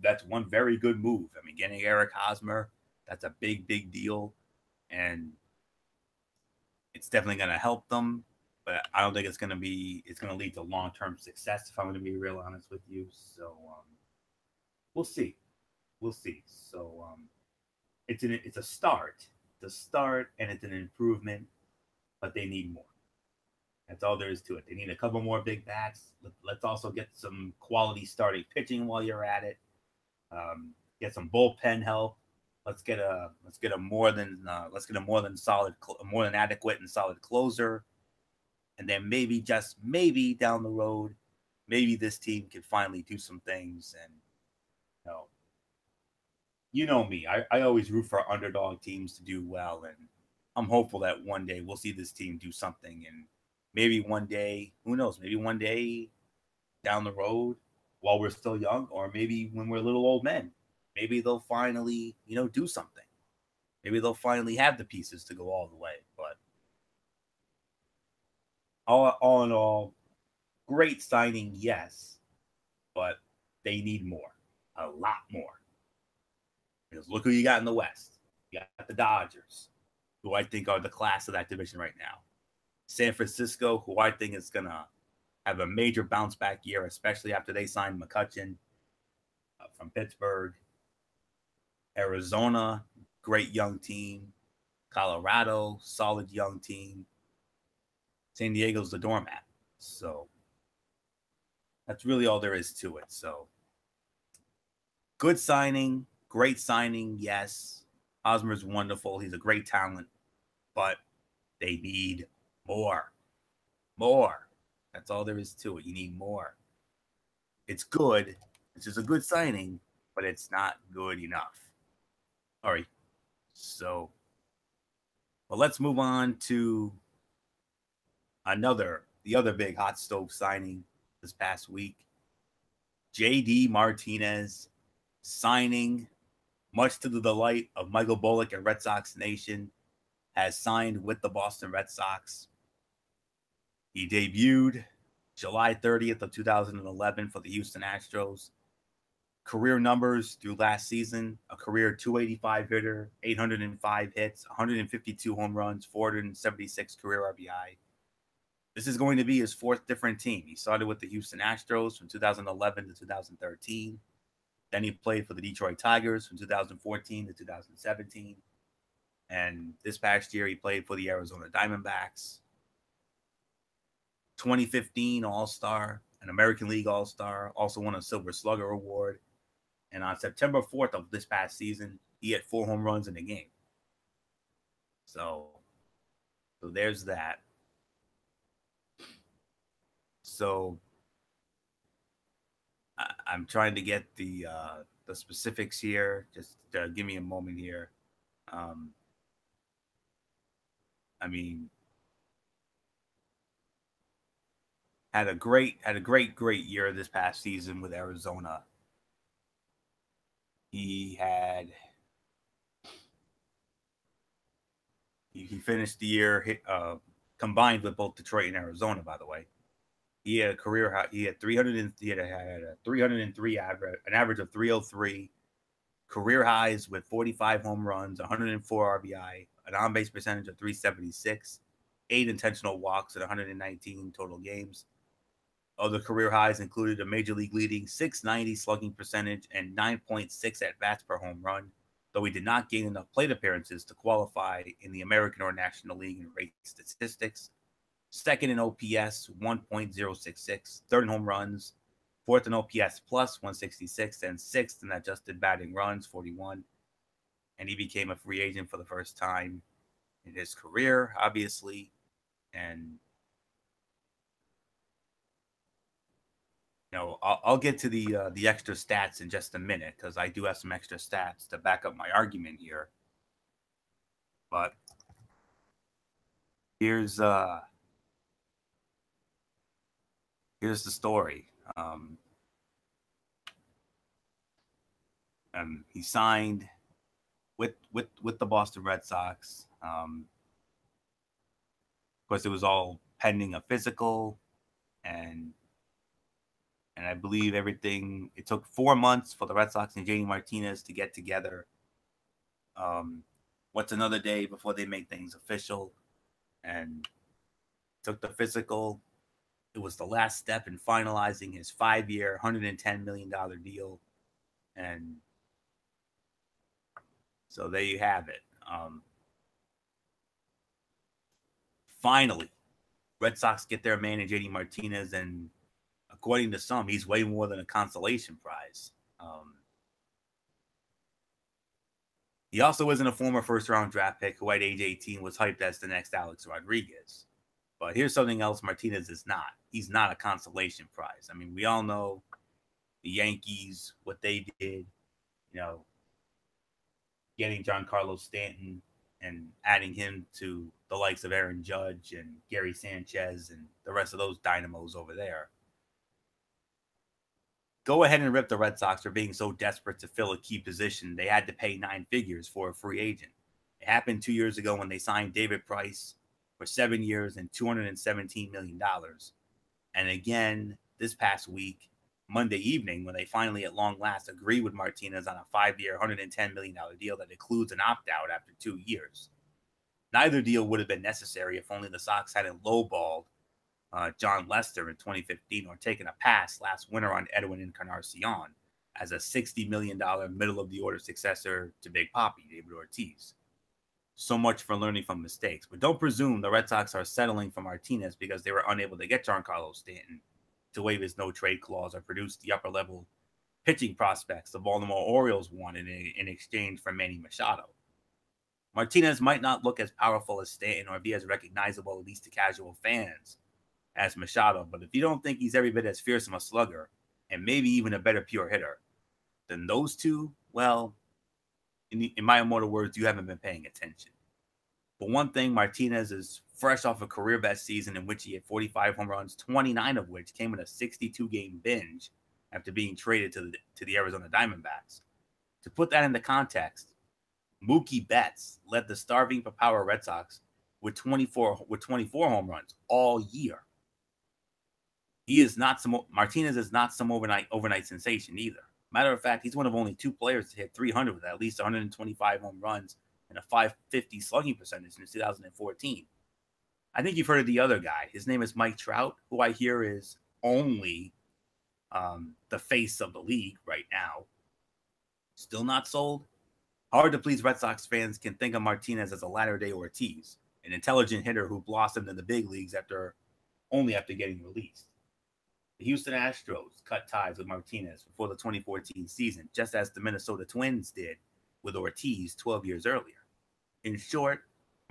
very good move. I mean, getting Eric Hosmer, that's a big deal, and it's definitely going to help them. But I don't think it's going to lead to long-term success, if I'm going to be real honest with you. So we'll see. So it's a start. It's a start, and it's an improvement, but they need more. That's all there is to it. They need a couple more big bats. Let's also get some quality starting pitching while you're at it. Get some bullpen help. Let's get a more than adequate and solid closer. And then maybe, just maybe, down the road, maybe this team can finally do some things. And you know me, I always root for underdog teams to do well, and I'm hopeful that one day we'll see this team do something. And maybe one day, who knows? Maybe one day down the road, while we're still young, or maybe when we're little old men, maybe they'll finally, do something. Maybe they'll finally have the pieces to go all the way. But all in all, great signing, yes, but they need more, a lot more. Because look who you got in the West. You got the Dodgers, who I think are the class of that division right now. San Francisco, who I think is going to have a major bounce back year, especially after they signed McCutchen from Pittsburgh. Arizona, great young team. Colorado, solid young team. San Diego's the doormat. So that's really all there is to it. So good signing, great signing, yes. Hosmer's wonderful. He's a great talent, but they need more. More. That's all there is to it. You need more. It's good. It's just a good signing, but it's not good enough. All right. So, well, let's move on to the other big hot stove signing this past week. JD Martinez signing, much to the delight of Michael Bullock and Red Sox Nation, has signed with the Boston Red Sox. He debuted July 30th of 2011 for the Houston Astros. Career numbers through last season: a career 285 hitter, 805 hits, 152 home runs, 476 career RBI. This is going to be his fourth different team. He started with the Houston Astros from 2011 to 2013. Then he played for the Detroit Tigers from 2014 to 2017. And this past year, he played for the Arizona Diamondbacks. 2015 All-Star, an American League All-Star, also won a Silver Slugger Award. And on September 4th of this past season, he had 4 home runs in a game. So there's that. So I'm trying to get the specifics here. Just give me a moment here. I mean, had a great year this past season with Arizona. He finished the year combined with both Detroit and Arizona, by the way. He had a career high. He had a 303 average, an average of 303, career highs with 45 home runs, 104 RBI, an on-base percentage of 376, 8 intentional walks at 119 total games. Other career highs included a major league leading 690 slugging percentage and 9.6 at-bats per home run, though he did not gain enough plate appearances to qualify in the American or National League in rate statistics. Second in OPS, 1.066, third in home runs, fourth in OPS plus, 166, and sixth in adjusted batting runs, 41. And he became a free agent for the first time in his career, obviously. And, I'll get to the extra stats in just a minute, because I do have some extra stats to back up my argument here. But here's the story. He signed with the Boston Red Sox. Of course, it was all pending a physical, and I believe everything. It took 4 months for the Red Sox and JD Martinez to get together. What's another day before they make things official? And took the physical. It was the last step in finalizing his 5-year, $110 million deal. And so there you have it. Finally, Red Sox get their man in JD Martinez, and according to some, he's way more than a consolation prize. He also isn't a former first-round draft pick who at age 18 was hyped as the next Alex Rodriguez. But here's something else Martinez is not. He's not a consolation prize. I mean, we all know the Yankees, what they did, getting Giancarlo Stanton and adding him to the likes of Aaron Judge and Gary Sanchez and the rest of those dynamos over there. Go ahead and rip the Red Sox for being so desperate to fill a key position they had to pay 9 figures for a free agent. It happened 2 years ago when they signed David Price for 7 years and $217 million. And again, this past week, Monday evening, when they finally at long last agree with Martinez on a 5-year, $110 million deal that includes an opt-out after 2 years. Neither deal would have been necessary if only the Sox hadn't lowballed John Lester in 2015 or taken a pass last winter on Edwin Encarnacion as a $60 million middle-of-the-order successor to Big Papi, David Ortiz. So much for learning from mistakes. But don't presume the Red Sox are settling for Martinez because they were unable to get Giancarlo Stanton to waive his no-trade clause or produce the upper-level pitching prospects the Baltimore Orioles wanted in exchange for Manny Machado. Martinez might not look as powerful as Stanton or be as recognizable, at least to casual fans, as Machado, but if you don't think he's every bit as fearsome a slugger, and maybe even a better pure hitter than those two, well, in my immortal words, you haven't been paying attention. But one thing, Martinez is fresh off a career-best season in which he had 45 home runs, 29 of which came in a 62-game binge after being traded to the Arizona Diamondbacks. To put that into context, Mookie Betts led the starving for power Red Sox with 24 home runs all year. Martinez is not some overnight sensation either. Matter of fact, he's one of only 2 players to hit 300 with at least 125 home runs and a .550 slugging percentage since 2014. I think you've heard of the other guy. His name is Mike Trout, who I hear is only the face of the league right now. Still not sold? Hard to please Red Sox fans can think of Martinez as a latter-day Ortiz, an intelligent hitter who blossomed in the big leagues after getting released. The Houston Astros cut ties with Martinez before the 2014 season, just as the Minnesota Twins did with Ortiz 12 years earlier. In short,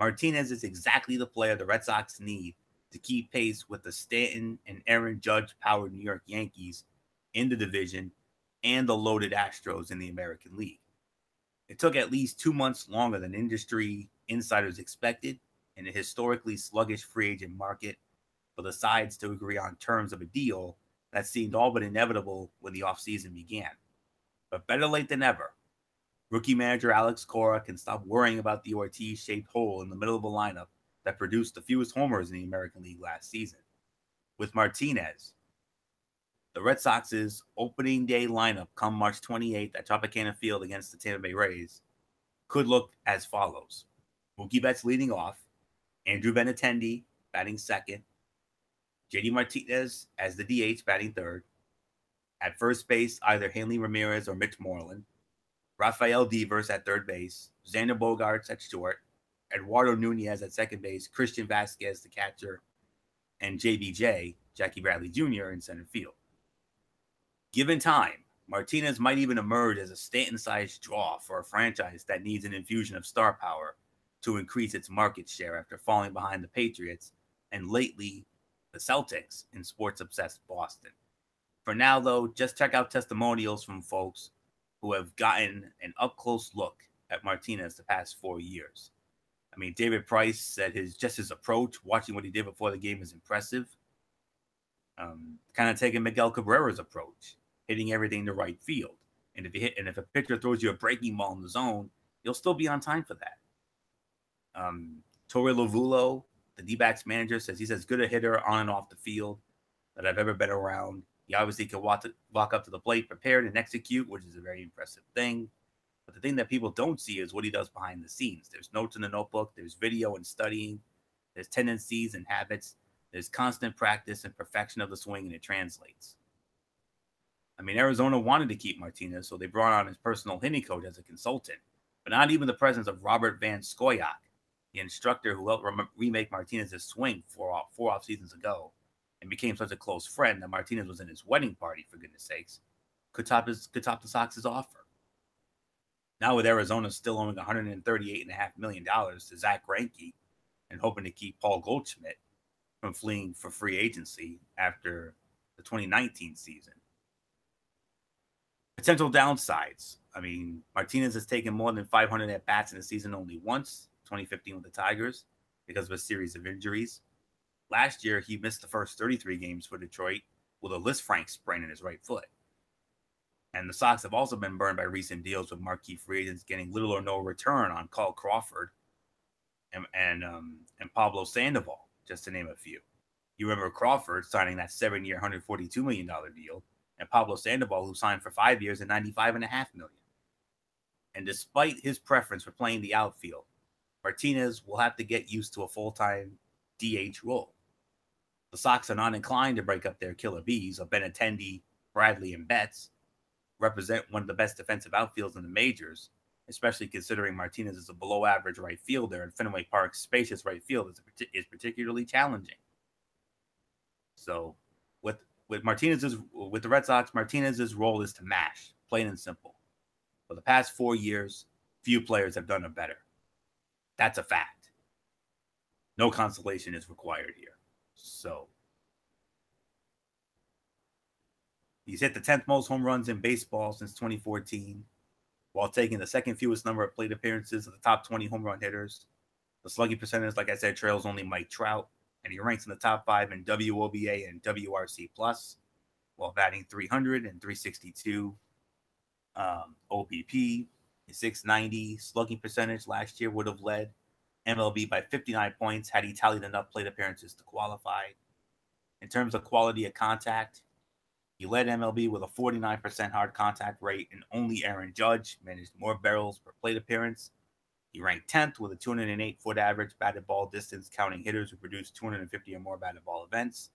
Martinez is exactly the player the Red Sox need to keep pace with the Stanton and Aaron Judge-powered New York Yankees in the division and the loaded Astros in the American League. It took at least 2 months longer than industry insiders expected in a historically sluggish free agent market for the sides to agree on terms of a deal that seemed all but inevitable when the offseason began. But better late than never. Rookie manager Alex Cora can stop worrying about the Ortiz-shaped hole in the middle of a lineup that produced the fewest homers in the American League last season. With Martinez, the Red Sox's opening day lineup come March 28th at Tropicana Field against the Tampa Bay Rays could look as follows. Mookie Betts leading off, Andrew Benintendi batting second, JD Martinez as the DH batting third, at first base either Hanley Ramirez or Mitch Moreland, Rafael Devers at third base, Xander Bogaerts at short, Eduardo Nunez at second base, Christian Vasquez the catcher, and JBJ, Jackie Bradley Jr. in center field. Given time, Martinez might even emerge as a Stanton-sized draw for a franchise that needs an infusion of star power to increase its market share after falling behind the Patriots and lately the Celtics in sports-obsessed Boston. For now, though, just check out testimonials from folks who have gotten an up-close look at Martinez the past 4 years. I mean, David Price said his approach, watching what he did before the game, is impressive. Kind of taking Miguel Cabrera's approach, hitting everything to right field. And if a pitcher throws you a breaking ball in the zone, you'll still be on time for that. Torey Lovullo, the D-backs manager, says he's as good a hitter on and off the field that I've ever been around. He obviously can walk up to the plate prepared and execute, which is a very impressive thing. But the thing that people don't see is what he does behind the scenes. There's notes in the notebook. There's video and studying. There's tendencies and habits. There's constant practice and perfection of the swing, and it translates. I mean, Arizona wanted to keep Martinez, so they brought on his personal hitting coach as a consultant. But not even the presence of Robert Van Scoyoc, the instructor who helped remake Martinez's swing four off seasons ago and became such a close friend that Martinez was in his wedding party, for goodness sakes, could top the Sox's offer. Now with Arizona still owing $138.5 million to Zach Greinke and hoping to keep Paul Goldschmidt from fleeing for free agency after the 2019 season. Potential downsides. I mean, Martinez has taken more than 500 at-bats in a season only once, 2015 with the Tigers, because of a series of injuries. Last year, he missed the first 33 games for Detroit with a Lisfranc sprain in his right foot. And the Sox have also been burned by recent deals with marquee free agents getting little or no return on Carl Crawford and Pablo Sandoval, just to name a few. You remember Crawford signing that 7-year, $142 million deal, and Pablo Sandoval, who signed for 5 years and $95.5 million. And despite his preference for playing the outfield, Martinez will have to get used to a full-time DH role. The Sox are not inclined to break up their killer bees of Benintendi, Bradley, and Betts, represent one of the best defensive outfields in the majors, especially considering Martinez is a below-average right fielder, and Fenway Park's spacious right field is particularly challenging. So, with the Red Sox, Martinez's role is to mash, plain and simple. For the past 4 years, few players have done it better. That's a fact. No consolation is required here. So, he's hit the 10th most home runs in baseball since 2014, while taking the second fewest number of plate appearances of the top 20 home run hitters. The slugging percentage, like I said, trails only Mike Trout, and he ranks in the top 5 in WOBA and WRC+, while batting 300 and 362. OBP, his 690 slugging percentage last year would have led MLB by 59 points had he tallied enough plate appearances to qualify. In terms of quality of contact, he led MLB with a 49% hard contact rate, and only Aaron Judge managed more barrels per plate appearance. He ranked 10th with a 208-foot average batted ball distance, counting hitters who produced 250 or more batted ball events.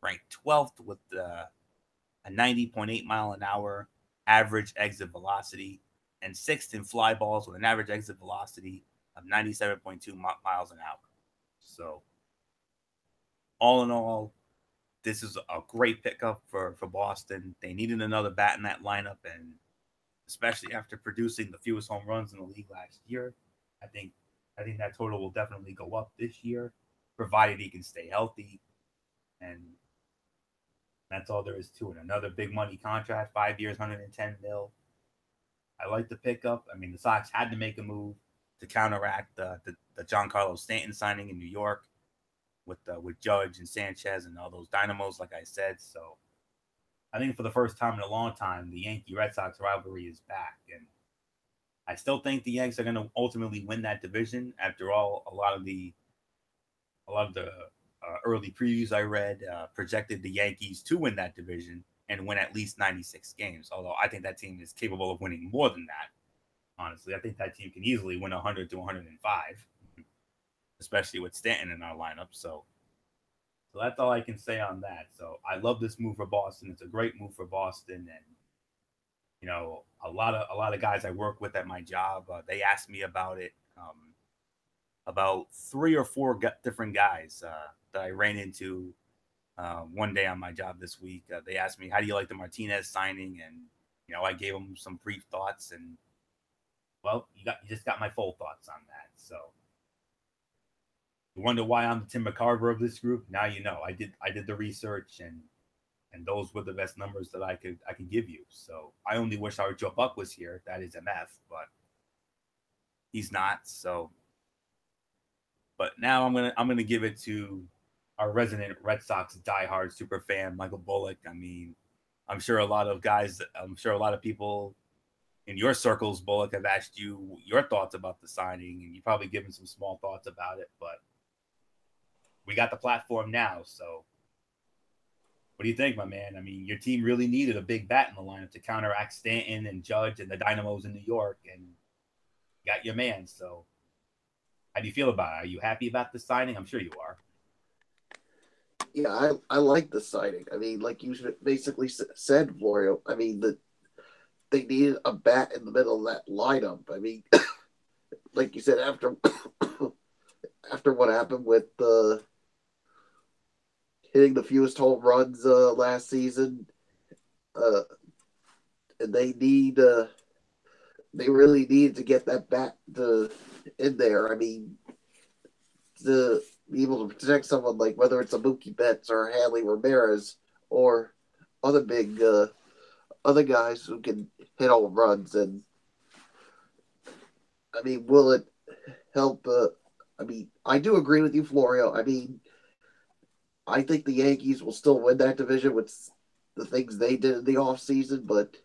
Ranked 12th with a 90.8 mile an hour average exit velocity, and 6th in fly balls with an average exit velocity of 97.2 miles an hour. So, all in all, this is a great pickup for Boston. They needed another bat in that lineup, and especially after producing the fewest home runs in the league last year, I think that total will definitely go up this year, provided he can stay healthy. And that's all there is to it. Another big money contract, 5 years, $110 million. I like the pickup. I mean, the Sox had to make a move to counteract the Giancarlo Stanton signing in New York with Judge and Sanchez and all those dynamos, like I said. So I think for the first time in a long time, the Yankee-Red Sox rivalry is back. And I still think the Yanks are going to ultimately win that division. After all, a lot of the early previews I read projected the Yankees to win that division and win at least 96 games. Although I think that team is capable of winning more than that. Honestly, I think that team can easily win 100 to 105, especially with Stanton in our lineup. So that's all I can say on that. So I love this move for Boston. It's a great move for Boston, and you know, a lot of guys I work with at my job, they asked me about it. About 3 or 4 different guys that I ran into one day on my job this week. They asked me, "How do you like the Martinez signing?" And you know, I gave them some brief thoughts, and well, you just got my full thoughts on that. So you wonder why I'm the Tim McCarver of this group? Now you know. I did the research, and those were the best numbers that I could give you. So I only wish our Joe Buck was here. That is MF, but he's not. So, but now I'm gonna give it to our resident Red Sox diehard super fan, Michael Bullock. I mean, I'm sure a lot of people in your circles, Bullock, have asked you your thoughts about the signing, and you've probably given some small thoughts about it, but we got the platform now. So what do you think, my man? I mean, your team really needed a big bat in the lineup to counteract Stanton and Judge and the Dynamos in New York, and you got your man. So how do you feel about it? Are you happy about the signing? I'm sure you are. Yeah, I like the signing. I mean, like you basically said, Florio, I mean, they needed a bat in the middle of that lineup. I mean, like you said, after what happened with hitting the fewest home runs last season, and they really need to get that bat in there. I mean, to be able to protect someone like whether it's a Mookie Betts or Hanley Ramirez or other big other guys who can hit home runs. And I mean, will it help? I mean, I do agree with you, Florio. I mean, I think the Yankees will still win that division with the things they did in the offseason, but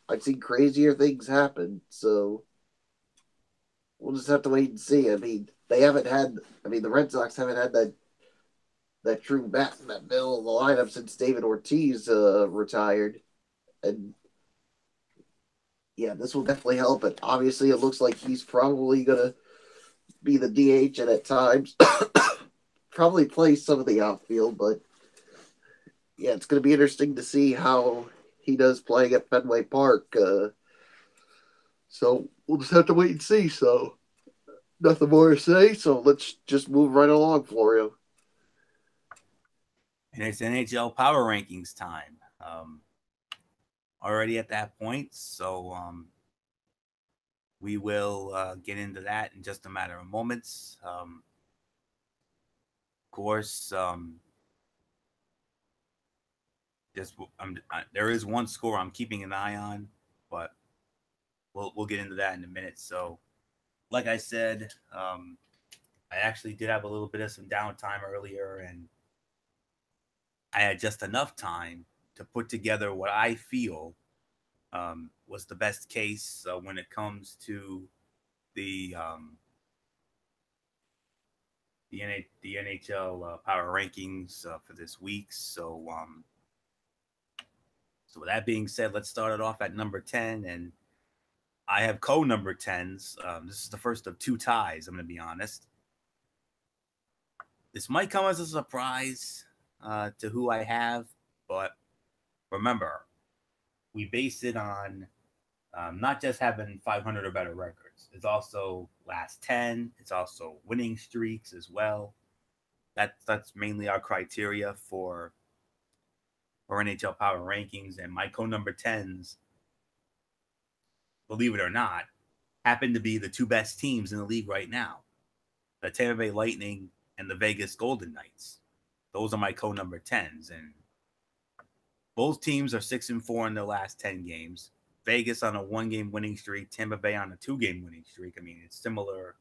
I've seen crazier things happen. So we'll just have to wait and see. I mean, the Red Sox haven't had that true bat in that middle of the lineup since David Ortiz retired. And yeah, this will definitely help. And obviously, it looks like he's probably going to be the DH and at times probably play some of the outfield. But yeah, it's going to be interesting to see how he does playing at Fenway Park. So we'll just have to wait and see. So nothing more to say. So let's just move right along, Florio. And it's NHL Power Rankings time. Already at that point, so we will get into that in just a matter of moments. Of course, there is one score I'm keeping an eye on, but we'll get into that in a minute. So, like I said, I actually did have a little bit of some downtime earlier, and I had just enough time to put together what I feel was the best case when it comes to the NHL power rankings for this week. So with that being said, let's start it off at number 10, and I have number 10s. This is the first of two ties. I'm going to be honest. This might come as a surprise to who I have, but remember, we base it on not just having 500 or better records. It's also last 10. It's also winning streaks as well. That's mainly our criteria for NHL Power Rankings. And my number 10s, believe it or not, happen to be the two best teams in the league right now. The Tampa Bay Lightning and the Vegas Golden Knights. Those are my number 10s. And both teams are 6-4 in their last 10 games. Vegas on a 1-game winning streak, Tampa Bay on a 2-game winning streak. I mean, it's similar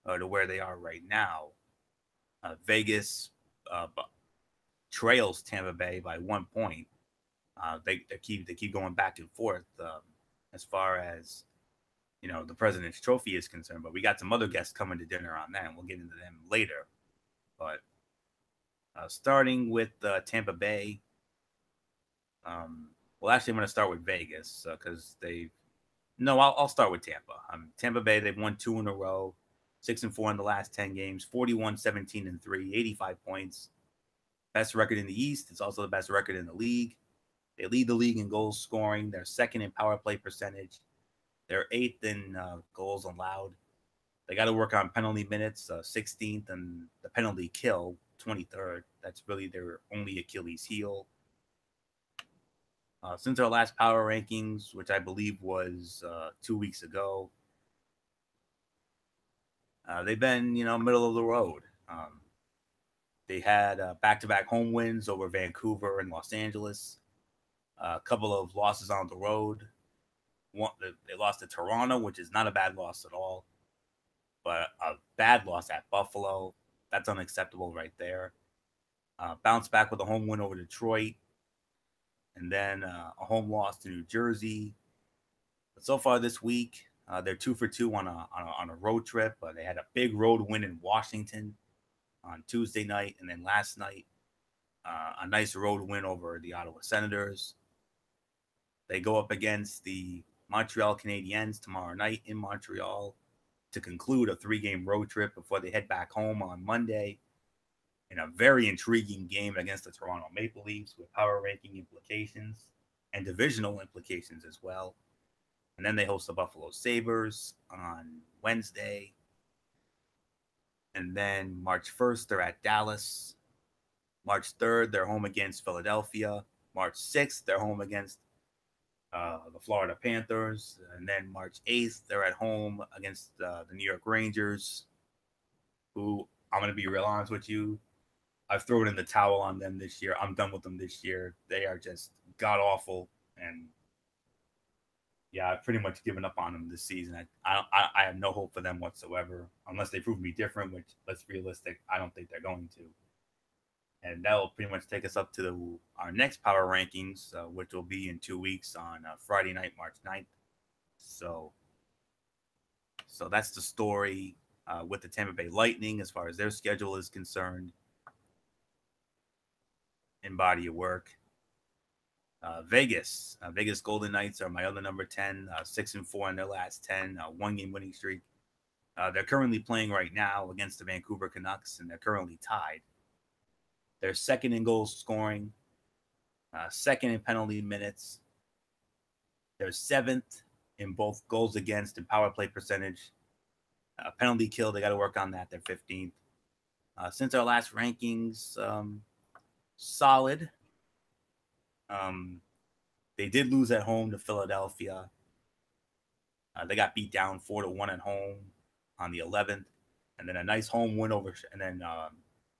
to where they are right now. Vegas trails Tampa Bay by 1 point. They keep going back and forth as far as the President's Trophy is concerned. But we got some other guests coming to dinner on that, and we'll get into them later. But starting with Tampa Bay. Well, actually, I'm going to start with Vegas because I'll start with Tampa. Tampa Bay, they've won 2 in a row, 6-4 in the last 10 games, 41-17-3, 85 points. Best record in the East. It's also the best record in the league. They lead the league in goals scoring. They're second in power play percentage. They're 8th in goals allowed. They got to work on penalty minutes, 16th, and the penalty kill, 23rd. That's really their only Achilles heel. Since our last power rankings, which I believe was 2 weeks ago, they've been, middle of the road. They had back-to-back home wins over Vancouver and Los Angeles. A couple of losses on the road. They lost to Toronto, which is not a bad loss at all, but a bad loss at Buffalo. That's unacceptable right there. Bounce back with a home win over Detroit, and then a home loss to New Jersey. But so far this week, they're 2 for 2 on a road trip. They had a big road win in Washington on Tuesday night, and then last night, a nice road win over the Ottawa Senators. They go up against the Montreal Canadiens tomorrow night in Montreal to conclude a 3-game road trip before they head back home on Monday in a very intriguing game against the Toronto Maple Leafs with power ranking implications and divisional implications as well. And then they host the Buffalo Sabres on Wednesday. And then March 1st, they're at Dallas. March 3rd, they're home against Philadelphia. March 6th, they're home against the Florida Panthers. And then March 8th, they're at home against the New York Rangers, who, I'm going to be real honest with you, I've thrown in the towel on them this year. I'm done with them this year. They are just god-awful. And, yeah, I've pretty much given up on them this season. I have no hope for them whatsoever, unless they prove me different, which, let's be realistic, I don't think they're going to. And that will pretty much take us up to our next power rankings, which will be in 2 weeks on Friday night, March 9th. So that's the story with the Tampa Bay Lightning as far as their schedule is concerned in body of work. Vegas Golden Knights are my other number 10, 6-4 in their last 10, 1-game winning streak. They're currently playing right now against the Vancouver Canucks, and they're currently tied. They're second in goals scoring, second in penalty minutes. They're 7th in both goals against and power play percentage. Penalty kill, they got to work on that. They're 15th. Since our last rankings, solid. They did lose at home to Philadelphia. They got beat down 4-1 at home on the 11th. And then a nice home win over, and then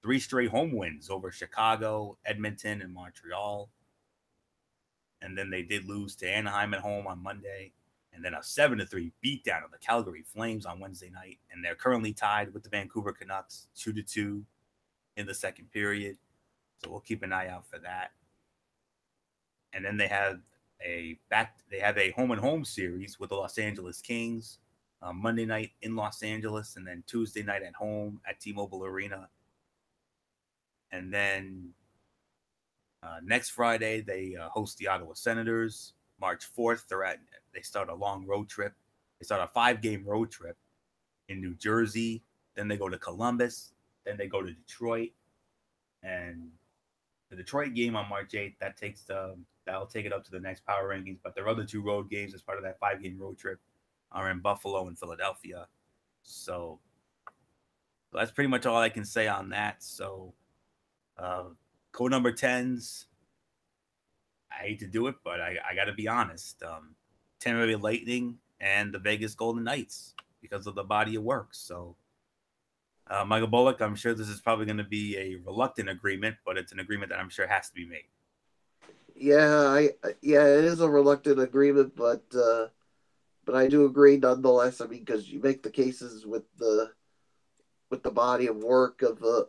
3 straight home wins over Chicago, Edmonton, and Montreal. And then they did lose to Anaheim at home on Monday. And then a 7-3 beatdown of the Calgary Flames on Wednesday night. And they're currently tied with the Vancouver Canucks, 2-2 in the second period. So we'll keep an eye out for that. And then they have a home and home series with the Los Angeles Kings Monday night in Los Angeles, and then Tuesday night at home at T-Mobile Arena. And then next Friday, they host the Ottawa Senators. March 4th, they start a long road trip. They start a 5-game road trip in New Jersey. Then they go to Columbus. Then they go to Detroit. And the Detroit game on March 8th, that'll take it up to the next power rankings. But their other 2 road games as part of that 5-game road trip are in Buffalo and Philadelphia. So that's pretty much all I can say on that. So code number 10s, I hate to do it, but I got to be honest. Tampa Bay Lightning and the Vegas Golden Knights because of the body of work. So, Michael Bullock, I'm sure this is probably going to be a reluctant agreement, but it's an agreement that I'm sure has to be made. Yeah, it is a reluctant agreement, but I do agree nonetheless. I mean, because you make the cases with the body of work of the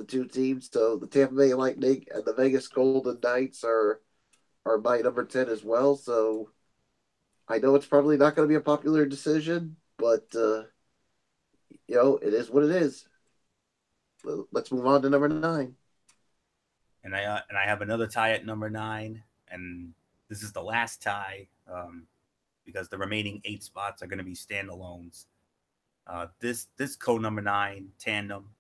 2 teams. So the Tampa Bay Lightning and the Vegas Golden Knights are my number 10 as well. So I know it's probably not going to be a popular decision, but it is what it is. Let's move on to number 9. And I have another tie at number 9, and this is the last tie because the remaining 8 spots are going to be standalones. This code number 9 tandem,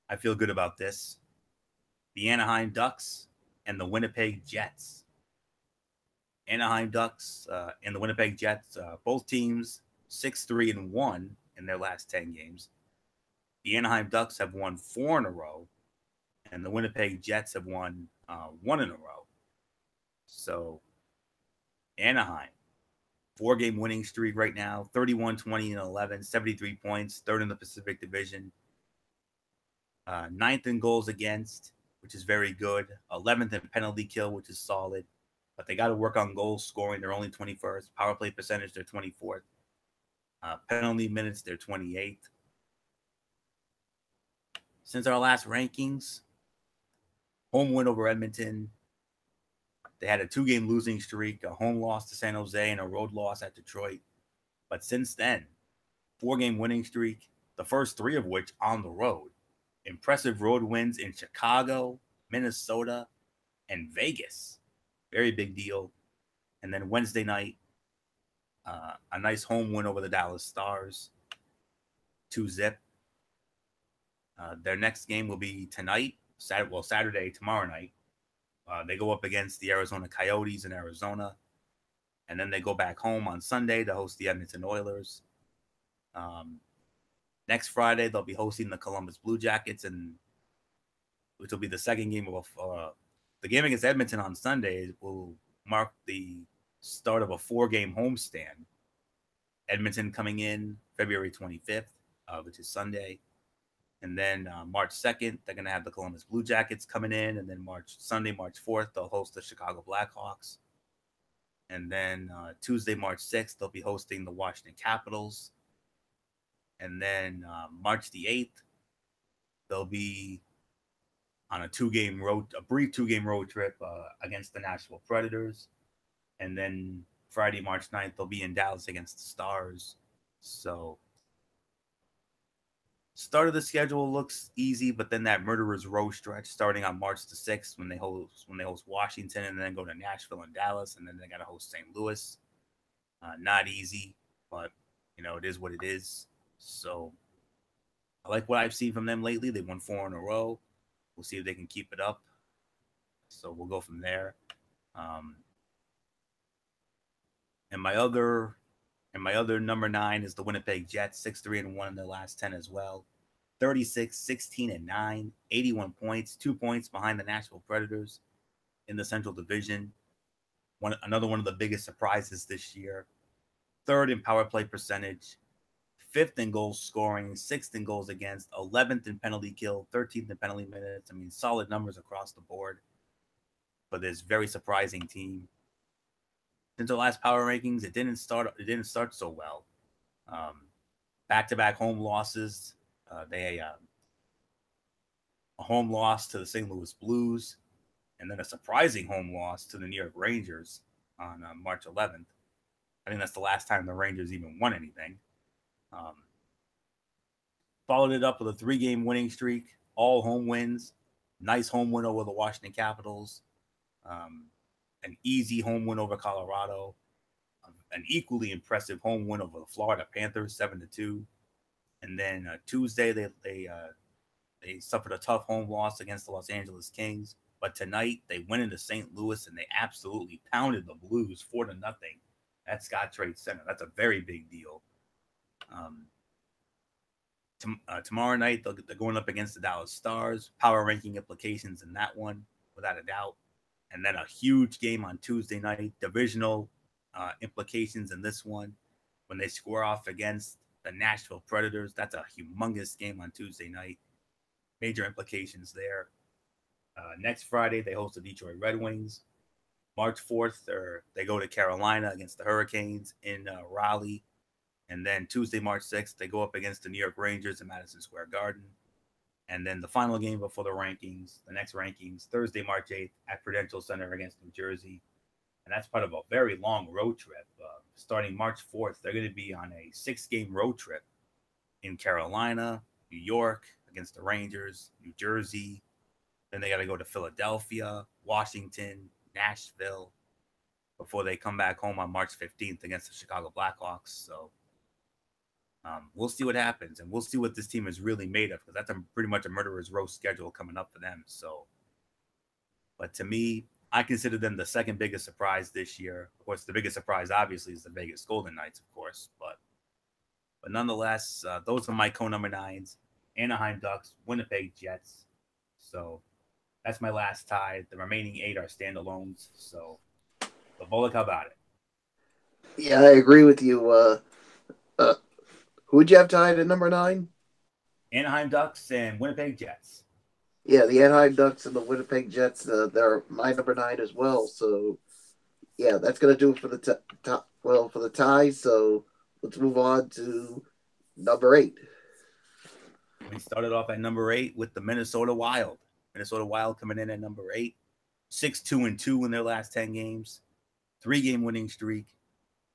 I feel good about this. The Anaheim Ducks and the Winnipeg Jets. Anaheim Ducks and the Winnipeg Jets, both teams 6-3-1 in their last 10 games. The Anaheim Ducks have won 4 in a row, and the Winnipeg Jets have won 1 in a row. So Anaheim, 4-game winning streak right now, 31-20-11, 73 points, 3rd in the Pacific Division. Ninth in goals against, which is very good. 11th in penalty kill, which is solid. But they got to work on goal scoring. They're only 21st. Power play percentage, they're 24th. Penalty minutes, they're 28th. Since our last rankings, home win over Edmonton. They had a 2-game losing streak, a home loss to San Jose, and a road loss at Detroit. But since then, 4-game winning streak, the first 3 of which on the road. Impressive road wins in Chicago, Minnesota, and Vegas. Very big deal. And then Wednesday night, a nice home win over the Dallas Stars, 2-0. Their next game will be tonight, Saturday, tomorrow night. They go up against the Arizona Coyotes in Arizona. And then they go back home on Sunday to host the Edmonton Oilers. Next Friday, they'll be hosting the Columbus Blue Jackets, which will be the second game of the game against Edmonton on Sunday will mark the start of a 4-game homestand. Edmonton coming in February 25th, which is Sunday. And then March 2nd, they're going to have the Columbus Blue Jackets coming in. And then Sunday, March 4th, they'll host the Chicago Blackhawks. And then Tuesday, March 6th, they'll be hosting the Washington Capitals. And then March the 8th, they'll be on a brief 2-game road trip against the Nashville Predators. And then Friday, March 9th, they'll be in Dallas against the Stars. So start of the schedule looks easy, but then that Murderer's Row stretch starting on March the 6th when they host Washington and then go to Nashville and Dallas, and then they got to host St. Louis. Not easy, but, it is what it is. So I like what I've seen from them lately. They won 4 in a row. We'll see if they can keep it up. So we'll go from there. And my other number 9 is the Winnipeg Jets, 6-3-1 in their last 10 as well. 36, 16-9, 81 points, 2 points behind the Nashville Predators in the Central Division. Another one of the biggest surprises this year. 3rd in power play percentage, 5th in goals scoring, 6th in goals against, 11th in penalty kill, 13th in penalty minutes. I mean, solid numbers across the board for this very surprising team. Since the last power rankings, it didn't start so well. Back-to-back home losses. They a home loss to the St. Louis Blues, and then a surprising home loss to the New York Rangers on March 11th. I think that's the last time the Rangers even won anything. Followed it up with a 3-game winning streak, all home wins. Nice home win over the Washington Capitals. An easy home win over Colorado. An equally impressive home win over the Florida Panthers, 7-2. And then Tuesday, they suffered a tough home loss against the Los Angeles Kings. But tonight, they went into St. Louis and they absolutely pounded the Blues 4-0 at Scottrade Center. That's a very big deal. Tomorrow night, they're going up against the Dallas Stars. Power ranking implications in that one, without a doubt. And then a huge game on Tuesday night. Divisional implications in this one. When they square off against the Nashville Predators, that's a humongous game on Tuesday night. Major implications there. Next Friday, they host the Detroit Red Wings. March 4th, they go to Carolina against the Hurricanes in Raleigh. And then Tuesday, March 6th, they go up against the New York Rangers in Madison Square Garden. And then the final game before the next rankings, Thursday, March 8th at Prudential Center against New Jersey. And that's part of a very long road trip. Starting March 4th, they're going to be on a 6-game road trip in Carolina, New York against the Rangers, New Jersey. Then they got to go to Philadelphia, Washington, Nashville before they come back home on March 15th against the Chicago Blackhawks. So we'll see what happens, and we'll see what this team is really made of, because that's pretty much a murderer's row schedule coming up for them. So, but to me, I consider them the second biggest surprise this year. Of course, the biggest surprise, obviously, is the Vegas Golden Knights, of course. But nonetheless, those are my co-number 9s. Anaheim Ducks, Winnipeg Jets. So that's my last tie. The remaining 8 are standalones. So, but Bullock, how about it? Yeah, I agree with you. Who'd you have tied at number 9? Anaheim Ducks and Winnipeg Jets. Yeah, the Anaheim Ducks and the Winnipeg Jets, they're my number 9 as well. So, yeah, that's going to do it for the for the ties. So, let's move on to number 8. We started off at number 8 with the Minnesota Wild. Minnesota Wild coming in at number 8, 6-2-2 in their last 10 games, 3-game winning streak,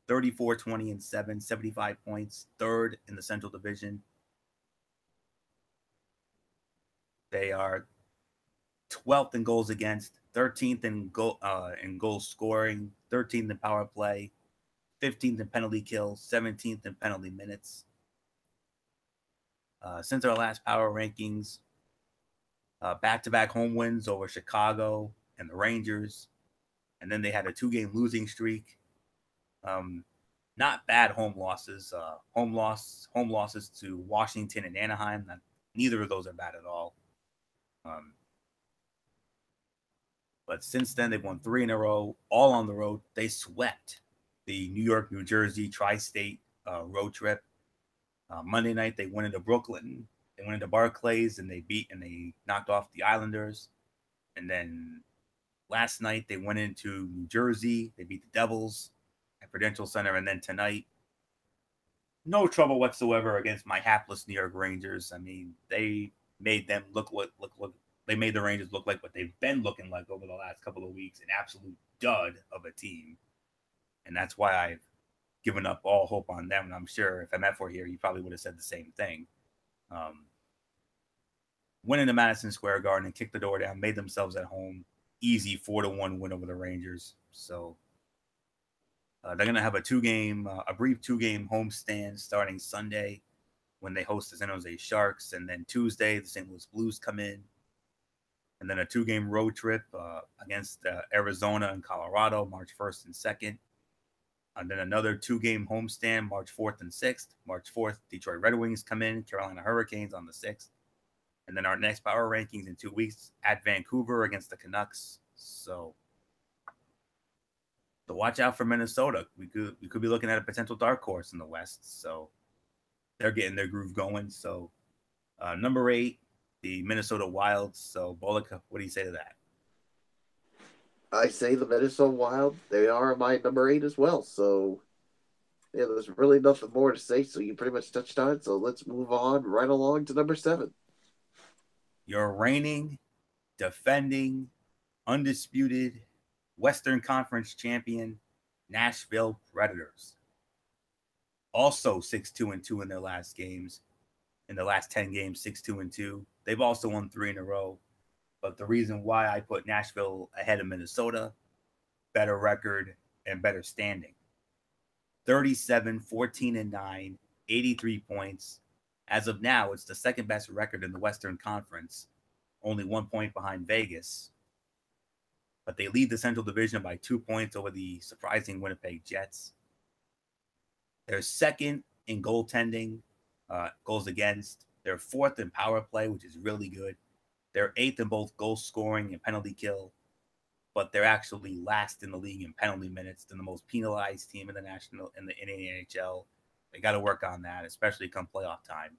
34-20-7, 75 points, third in the Central Division. They are 12th in goals against, 13th in goal scoring, 13th in power play, 15th in penalty kills, 17th in penalty minutes. Since our last power rankings, back-to-back home wins over Chicago and the Rangers, and then they had a 2-game losing streak. Not bad home losses. Home losses to Washington and Anaheim. Neither of those are bad at all. But since then, they've won 3 in a row, all on the road. They swept the New York, New Jersey tri-state road trip. Monday night, they went into Brooklyn. They went into Barclays, and they knocked off the Islanders. And then last night, they went into New Jersey. They beat the Devils at Prudential Center. And then tonight, no trouble whatsoever against my hapless New York Rangers. I mean, they made them look. They made the Rangers look like what they've been looking like over the last couple of weeks, an absolute dud of a team. And that's why I've given up all hope on them. And I'm sure if Mf were here, he probably would have said the same thing. Went into Madison Square Garden and kicked the door down, made themselves at home. Easy 4-1 win over the Rangers. So they're going to have a brief 2-game homestand starting Sunday when they host the San Jose Sharks. And then Tuesday, the St. Louis Blues come in. And then a 2-game road trip against Arizona and Colorado, March 1st and 2nd. And then another 2-game homestand, March 4th and 6th. March 4th, Detroit Red Wings come in, Carolina Hurricanes on the 6th. And then our next power rankings in 2 weeks at Vancouver against the Canucks. So watch out for Minnesota. We could be looking at a potential dark horse in the West. So they're getting their groove going. So number 8, the Minnesota Wild. So, Bullock, what do you say to that? I say the Minnesota Wild. They are my number 8 as well. So, yeah, there's really nothing more to say. So, you pretty much touched on it. So, let's move on right along to number 7. Your reigning, defending, undisputed Western Conference champion, Nashville Predators. Also 6-2-2 in their last games. In the last 10 games, 6-2-2. They've also won 3 in a row. But the reason why I put Nashville ahead of Minnesota, better record and better standing. 37-14-9, 83 points. As of now, it's the second best record in the Western Conference, only 1 point behind Vegas. But they lead the Central Division by 2 points over the surprising Winnipeg Jets. They're second in goaltending, goals against. They're 4th in power play, which is really good. They're 8th in both goal scoring and penalty kill, but they're actually last in the league in penalty minutes. They're the most penalized team in the NHL. They got to work on that, especially come playoff time,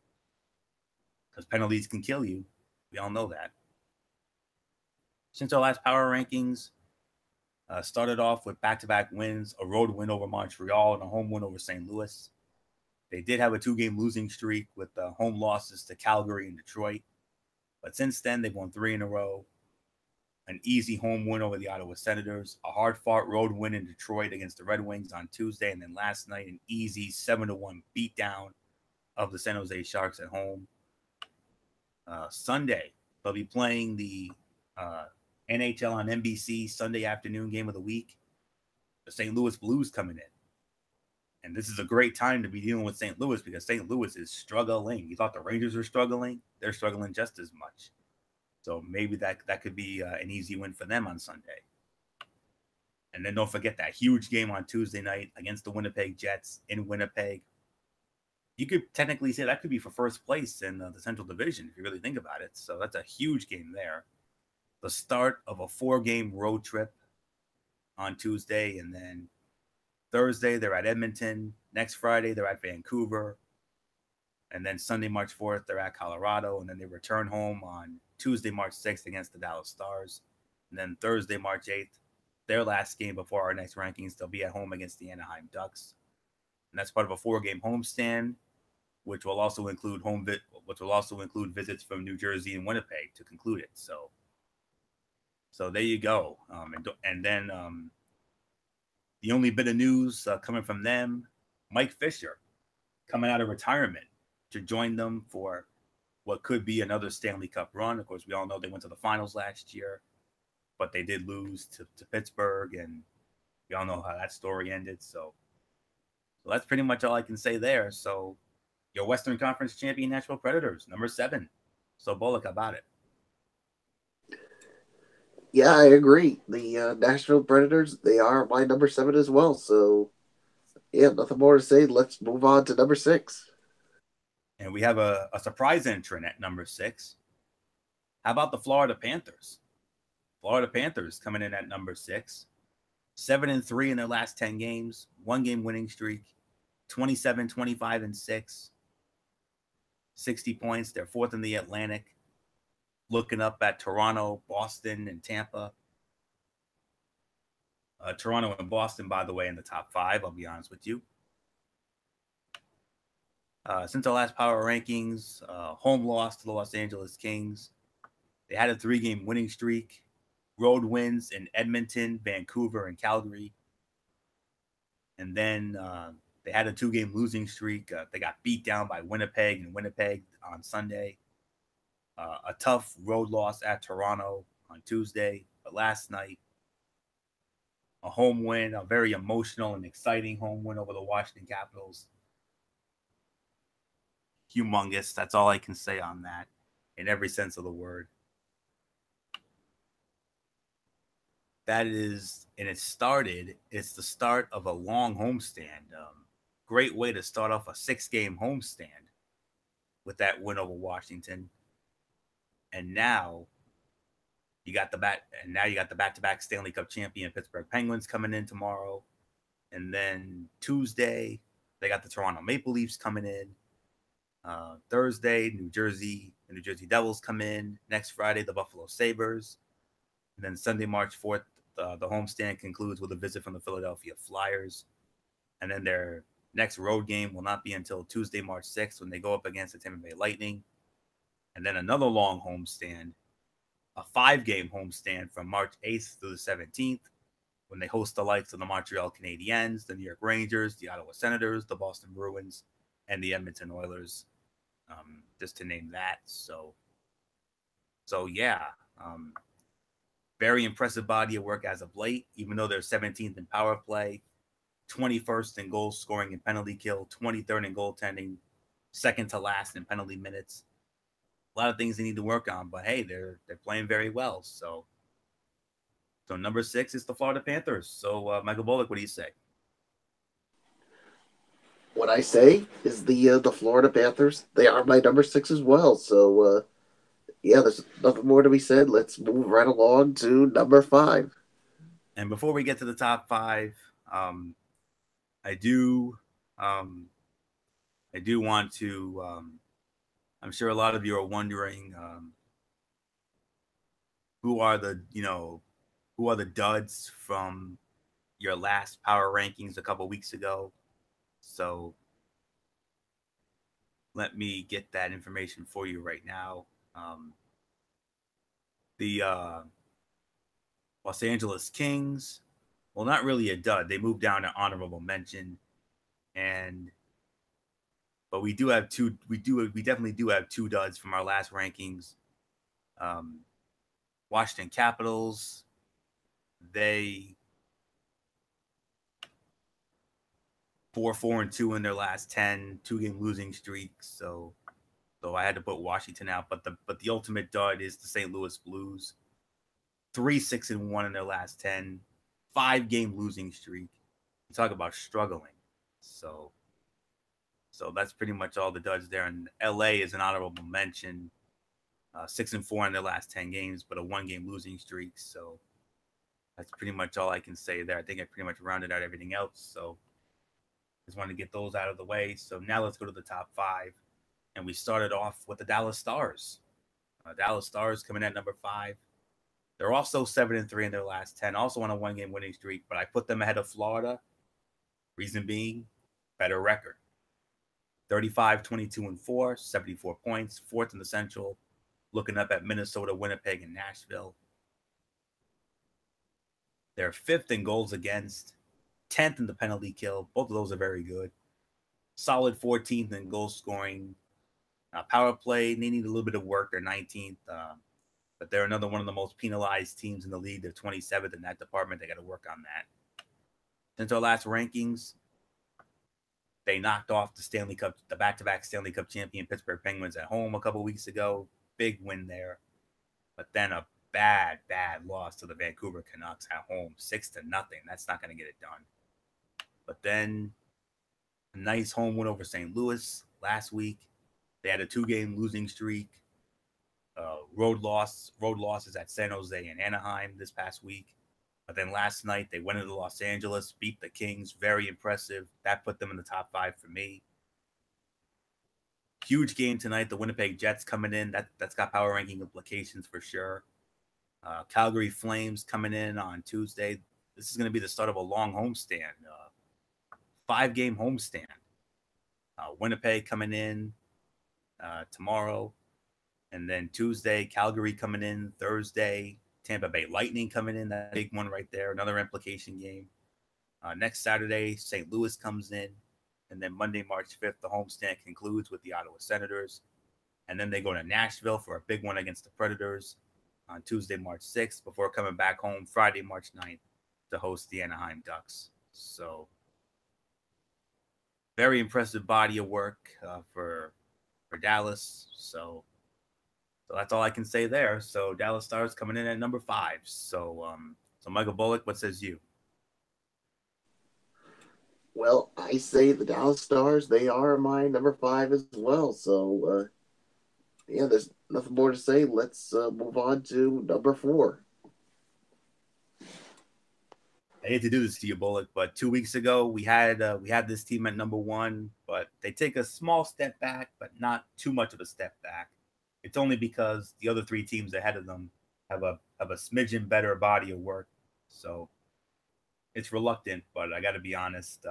because penalties can kill you. We all know that. Since our last power rankings, started off with back-to-back wins, a road win over Montreal and a home win over St. Louis. They did have a 2-game losing streak with home losses to Calgary and Detroit. But since then, they've won 3 in a row. An easy home win over the Ottawa Senators. A hard-fought road win in Detroit against the Red Wings on Tuesday. And then last night, an easy 7-1 beatdown of the San Jose Sharks at home. Sunday, they'll be playing the NHL on NBC Sunday afternoon game of the week. The St. Louis Blues coming in. And this is a great time to be dealing with St. Louis because St. Louis is struggling. You thought the Rangers were struggling? They're struggling just as much. So maybe that could be an easy win for them on Sunday. And then don't forget that huge game on Tuesday night against the Winnipeg Jets in Winnipeg. You could technically say that could be for first place in the Central Division if you really think about it. So that's a huge game there. The start of a 4-game road trip on Tuesday, and then Thursday they're at Edmonton. Next Friday they're at Vancouver. And then Sunday, March 4th, they're at Colorado. And then they return home on Tuesday, March 6th against the Dallas Stars. And then Thursday, March 8th, their last game before our next rankings, they'll be at home against the Anaheim Ducks. And that's part of a 4-game homestand, which will also include visits from New Jersey and Winnipeg to conclude it. So there you go. And then the only bit of news coming from them, Mike Fisher coming out of retirement to join them for what could be another Stanley Cup run. Of course, we all know they went to the finals last year, but they did lose to Pittsburgh, and we all know how that story ended. So that's pretty much all I can say there. So your Western Conference champion Nashville Predators, number 7. So Bullock, about it. Yeah, I agree. The Nashville Predators, they are my number 7 as well. So, yeah, nothing more to say. Let's move on to number 6. And we have a surprise entrant at number 6. How about the Florida Panthers? Florida Panthers coming in at number 6. 7-3 in their last 10 games. 1-game winning streak. 27, 25, and 6. 60 points. They're 4th in the Atlantic. Looking up at Toronto, Boston, and Tampa. Toronto and Boston, by the way, in the top 5, I'll be honest with you. Since our last power rankings, home loss to the Los Angeles Kings. They had a 3-game winning streak. Road wins in Edmonton, Vancouver, and Calgary. And then they had a 2-game losing streak. They got beat down by Winnipeg on Sunday. A tough road loss at Toronto on Tuesday. But last night, a home win, a very emotional and exciting home win over the Washington Capitals. Humongous. That's all I can say on that in every sense of the word. That is, and it's the start of a long homestand. Great way to start off a 6-game homestand with that win over Washington. And now you got the back-to-back Stanley Cup champion Pittsburgh Penguins coming in tomorrow. And then Tuesday, they got the Toronto Maple Leafs coming in. Thursday, the New Jersey Devils come in. Next Friday, the Buffalo Sabres. And then Sunday, March 4th, the homestand concludes with a visit from the Philadelphia Flyers. And then their next road game will not be until Tuesday, March 6th, when they go up against the Tampa Bay Lightning. And then another long homestand, a 5-game homestand from March 8th through the 17th, when they host the likes of the Montreal Canadiens, the New York Rangers, the Ottawa Senators, the Boston Bruins, and the Edmonton Oilers, just to name that. So yeah, very impressive body of work as of late, even though they're 17th in power play, 21st in goal scoring and penalty kill, 23rd in goaltending, second to last in penalty minutes. A lot of things they need to work on, but hey, they're playing very well. So number 6 is the Florida Panthers. So Michael Bullock, what do you say? What I say is the Florida Panthers. They are my number 6 as well. So yeah, there's nothing more to be said. Let's move right along to number 5. And before we get to the top 5, I do want to. I'm sure a lot of you are wondering who are the duds from your last power rankings a couple weeks ago. So let me get that information for you right now. The Los Angeles Kings, well, not really a dud. They moved down to honorable mention, but we definitely do have 2 duds from our last rankings. Washington Capitals, they 4-4-2 in their last 10, 2-game losing streak. So I had to put Washington out, but the ultimate dud is the St. Louis Blues, 3-6-1 in their last 10, 5-game losing streak. You talk about struggling. So that's pretty much all the duds there. And LA is an honorable mention, 6-4 in their last 10 games, but a 1-game losing streak. So that's pretty much all I can say there. I think I pretty much rounded out everything else. So just wanted to get those out of the way. So now let's go to the top 5. And we started off with the Dallas Stars. Dallas Stars coming at number 5. They're also 7-3 in their last 10, also on a 1-game winning streak, but I put them ahead of Florida. Reason being, better record. 35-22-4, 74 points, 4th in the Central, looking up at Minnesota, Winnipeg, and Nashville. They're 5th in goals against, 10th in the penalty kill. Both of those are very good. Solid 14th in goal scoring. Power play, they need a little bit of work. They're 19th, but they're another one of the most penalized teams in the league. They're 27th in that department. They got to work on that. Since our last rankings, they knocked off the back-to-back Stanley Cup champion Pittsburgh Penguins at home a couple weeks ago. Big win there. But then a bad loss to the Vancouver Canucks at home, 6-0. That's not going to get it done. But then a nice home win over St. Louis last week. They had a 2-game losing streak. Road losses at San Jose and Anaheim this past week. But then last night, they went into Los Angeles, beat the Kings. Very impressive. That put them in the top 5 for me. Huge game tonight. The Winnipeg Jets coming in. That's got power ranking implications for sure. Calgary Flames coming in on Tuesday. This is going to be the start of a long homestand. 5-game homestand. Winnipeg coming in tomorrow. And then Tuesday, Calgary coming in. Thursday, Tampa Bay Lightning coming in. That big one right there. Another implication game. Next Saturday, St. Louis comes in. And then Monday, March 5th, the homestand concludes with the Ottawa Senators. And then they go to Nashville for a big one against the Predators on Tuesday, March 6th, before coming back home Friday, March 9th to host the Anaheim Ducks. So very impressive body of work for Dallas. So that's all I can say there. So Dallas Stars coming in at number 5. So Michael Bullock, what says you? Well, I say the Dallas Stars, they are my number 5 as well. So, there's nothing more to say. Let's move on to number 4. I hate to do this to you, Bullock, but 2 weeks ago we had this team at number 1, but they take a small step back, but not too much of a step back. It's only because the other 3 teams ahead of them have a smidgen better body of work. So it's reluctant, but I got to be honest.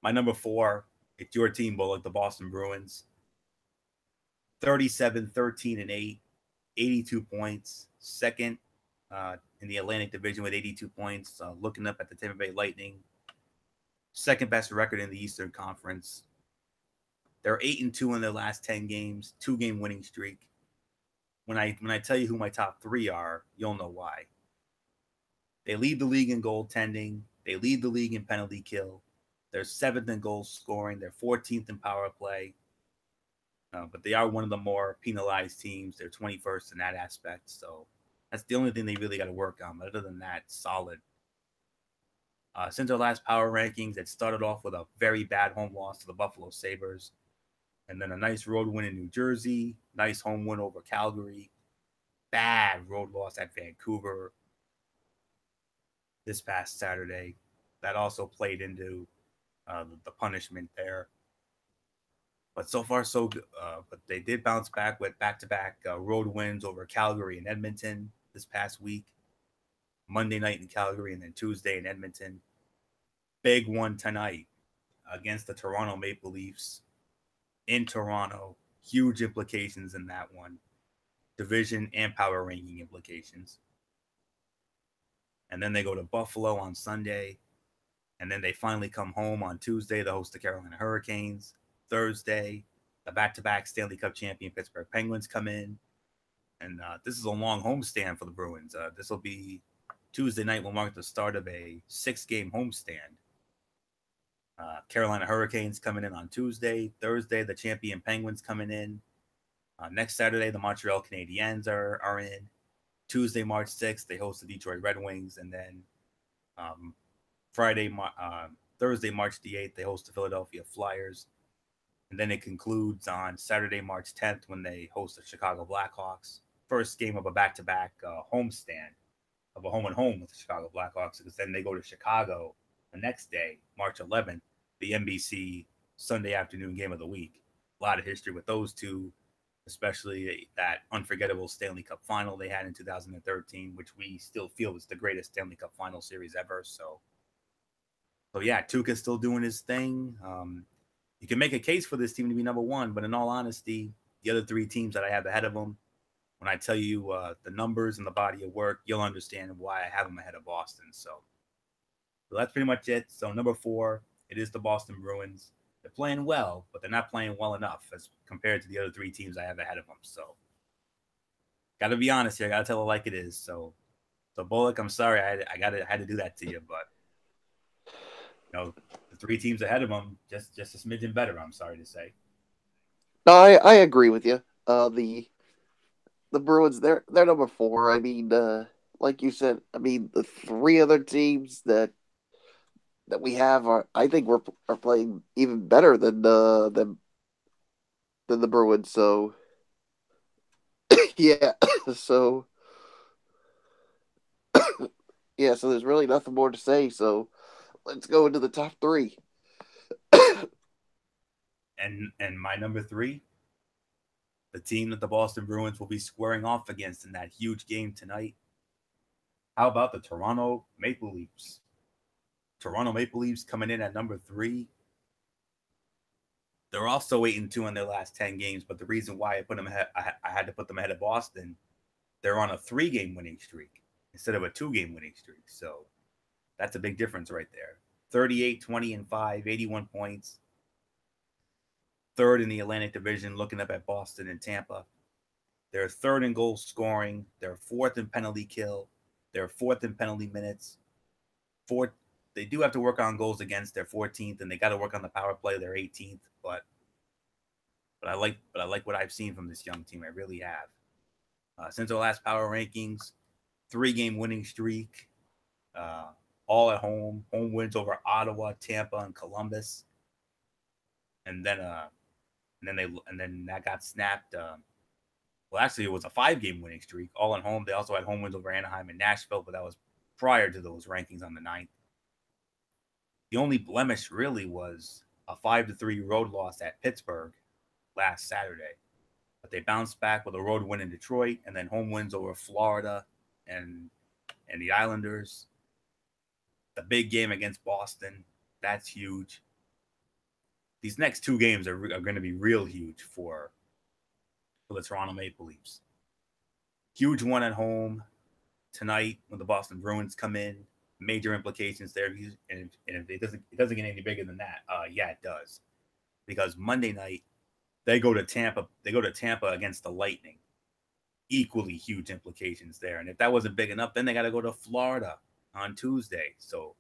My number 4, it's your team, Bullock, the Boston Bruins. 37-13-8, 82 points. Second in the Atlantic Division with 82 points. Looking up at the Tampa Bay Lightning. Second best record in the Eastern Conference. They're 8-2 in their last 10 games. 2-game winning streak. When I tell you who my top 3 are, you'll know why. They lead the league in goaltending. They lead the league in penalty kill. They're 7th in goal scoring. They're 14th in power play. But they are one of the more penalized teams. They're 21st in that aspect. So that's the only thing they really got to work on. But other than that, solid. Since our last power rankings, it started off with a very bad home loss to the Buffalo Sabres. And then a nice road win in New Jersey. Nice home win over Calgary. Bad road loss at Vancouver this past Saturday. That also played into the punishment there. But so far, so good. But they did bounce back with back-to-back road wins over Calgary and Edmonton this past week. Monday night in Calgary and then Tuesday in Edmonton. Big one tonight against the Toronto Maple Leafs in Toronto. Huge implications in that one. Division and power ranking implications. And then they go to Buffalo on Sunday. And then they finally come home on Tuesday to host the Carolina Hurricanes. Thursday, the back-to-back Stanley Cup champion Pittsburgh Penguins come in. And this is a long homestand for the Bruins. This will be Tuesday night will mark the start of a 6-game homestand. Carolina Hurricanes coming in on Tuesday. Thursday, the champion Penguins coming in. Next Saturday, the Montreal Canadiens are in. Tuesday, March 6th, they host the Detroit Red Wings. And then Thursday, March the 8th, they host the Philadelphia Flyers. And then it concludes on Saturday, March 10th, when they host the Chicago Blackhawks. First game of a back-to-back homestand of a home-and-home with the Chicago Blackhawks, because then they go to Chicago the next day, March 11th, the NBC Sunday afternoon game of the week. a lot of history with those two, especially that unforgettable Stanley Cup final they had in 2013, which we still feel was the greatest Stanley Cup final series ever. So yeah, Tuukka's still doing his thing. You can make a case for this team to be number one, but in all honesty, the other three teams that I have ahead of them, when I tell you the numbers and the body of work, you'll understand why I have them ahead of Boston. So that's pretty much it. So number 4, it is the Boston Bruins. They're playing well, but they're not playing well enough as compared to the other three teams I have ahead of them. So got to be honest here. I got to tell it like it is. So Bullock, I'm sorry I had to do that to you, but the three teams ahead of them just a smidgen better. I'm sorry to say. No, I agree with you. The Bruins, they're number 4. I mean, like you said, I mean the 3 other teams that we have I think are playing even better than the Bruins. So yeah, so yeah, so there's really nothing more to say. So let's go into the top 3. And my number 3, the team that the Boston Bruins will be squaring off against in that huge game tonight. How about the Toronto Maple Leafs? Toronto Maple Leafs coming in at number 3. They're also 8-2 in their last 10 games, but the reason why I put them ahead, I had to put them ahead of Boston, they're on a 3-game winning streak instead of a 2-game winning streak. So that's a big difference right there. 38, 20, and 5, 81 points. 3rd in the Atlantic Division, looking up at Boston and Tampa. They're 3rd in goal scoring. They're 4th in penalty kill. They're 4th in penalty minutes. 4th. They do have to work on goals against. They're 14th, and they got to work on the power play. They're 18th, but I like what I've seen from this young team. I really have. Since our last power rankings, 3-game winning streak, all at home. Home wins over Ottawa, Tampa, and Columbus, and then that got snapped. Well, actually, it was a 5-game winning streak, all at home. They also had home wins over Anaheim and Nashville, but that was prior to those rankings on the 9th. The only blemish really was a 5-3 road loss at Pittsburgh last Saturday. But they bounced back with a road win in Detroit and then home wins over Florida and the Islanders. The big game against Boston, that's huge. These next 2 games are going to be real huge for the Toronto Maple Leafs. Huge one at home tonight when the Boston Bruins come in. Major implications there, and if it doesn't get any bigger than that, yeah, it does, because Monday night they go to Tampa. They go to Tampa against the Lightning. Equally huge implications there, and if that wasn't big enough, then they got to go to Florida on Tuesday. So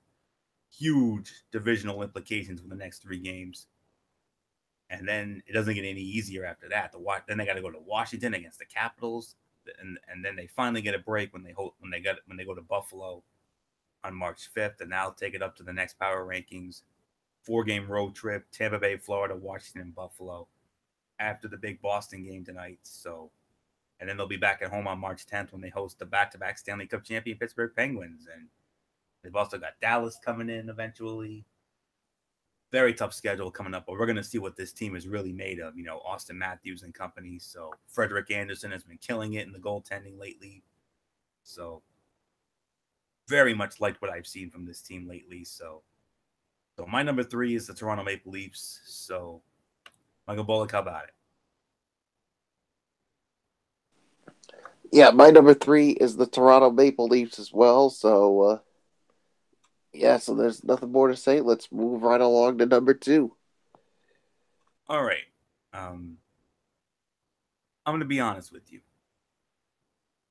huge divisional implications for the next 3 games, and then it doesn't get any easier after that. Then they got to go to Washington against the Capitals, and then they finally get a break when they go to Buffalo on March 5th, and now take it up to the next power rankings. 4-game road trip, Tampa Bay, Florida, Washington, Buffalo, after the big Boston game tonight. So, and then they'll be back at home on March 10th when they host the back-to-back Stanley Cup champion Pittsburgh Penguins. And they've also got Dallas coming in eventually. Very tough schedule coming up, but we're going to see what this team is really made of. Austin Matthews and company. So Frederick Anderson has been killing it in the goaltending lately. So very much liked what I've seen from this team lately. So my number 3 is the Toronto Maple Leafs. So, Michael Bullock, how about it? Yeah, my number 3 is the Toronto Maple Leafs as well. So, yeah, so there's nothing more to say. Let's move right along to number 2. All right. I'm going to be honest with you.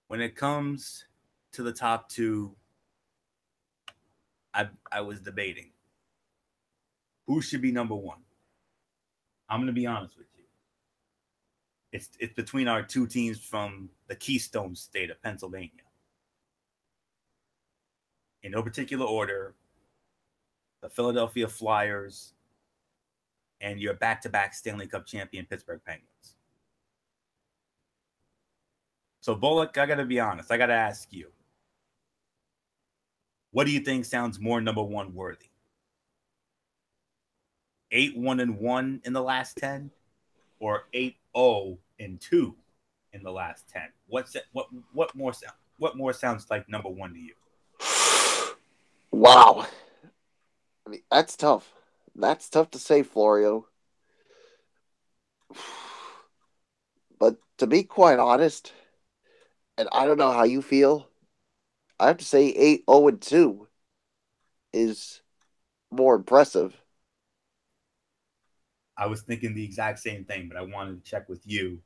When it comes to the top 2, I was debating who should be number 1. I'm going to be honest with you. It's between our 2 teams from the Keystone State of Pennsylvania. In no particular order, the Philadelphia Flyers and your back-to-back Stanley Cup champion Pittsburgh Penguins. So, Bullock, I got to be honest. I got to ask you. What do you think sounds more number 1 worthy? 8-1-1 in the last 10, or 8-0-2 in the last 10? What more sounds like number one to you? Wow. I mean, that's tough. That's tough to say, Florio. But to be quite honest, and I don't know how you feel, I have to say 8-0-2 is more impressive. I was thinking the exact same thing, but I wanted to check with you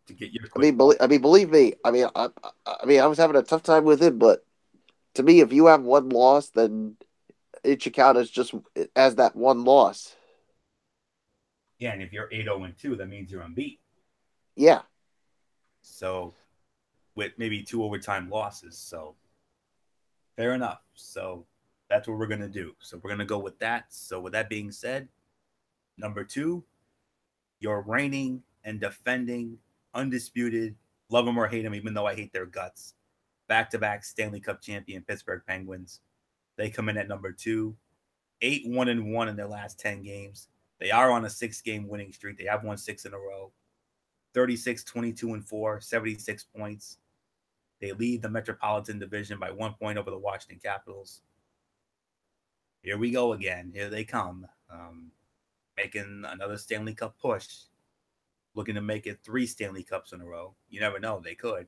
to get your I quick mean, thoughts. believe me. I was having a tough time with it, but to me, if you have one loss, then it should count as just as that one loss. Yeah, and if you're 8-0-2, that means you're unbeaten. Yeah. So with maybe 2 overtime losses. So fair enough. So that's what we're gonna do. So we're gonna go with that. So with that being said, number 2, you're reigning and defending undisputed, love them or hate them, even though I hate their guts, back-to-back Stanley Cup champion Pittsburgh Penguins. They come in at number 2, 8-1-1 in their last 10 games. They are on a 6-game winning streak. They have won 6 in a row. 36, 22-4, 76 points. They lead the Metropolitan Division by 1 point over the Washington Capitals. Here we go again. Here they come. Making another Stanley Cup push. Looking to make it 3 Stanley Cups in a row. You never know. They could.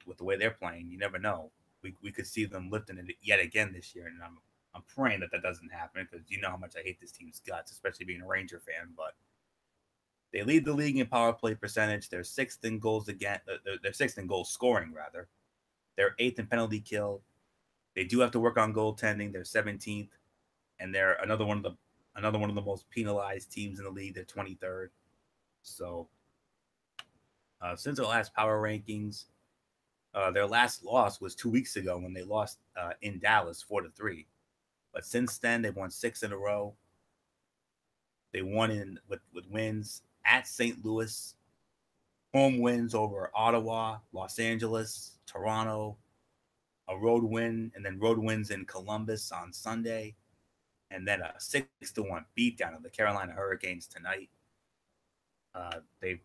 With the way they're playing, you never know. We could see them lifting it yet again this year. And I'm praying that doesn't happen because you know how much I hate this team's guts, especially being a Ranger fan. But they lead the league in power play percentage. They're 6th in goals against. They're 6th in goals scoring, rather. They're 8th in penalty kill. They do have to work on goaltending. They're 17th, and they're another one of the most penalized teams in the league. They're 23rd. So since their last power rankings, their last loss was 2 weeks ago when they lost in Dallas 4-3. But since then, they've won 6 in a row. They won with wins at St. Louis, home wins over Ottawa, Los Angeles, Toronto, a road win, and then road wins in Columbus on Sunday, and then a 6-1 beatdown of the Carolina Hurricanes tonight. They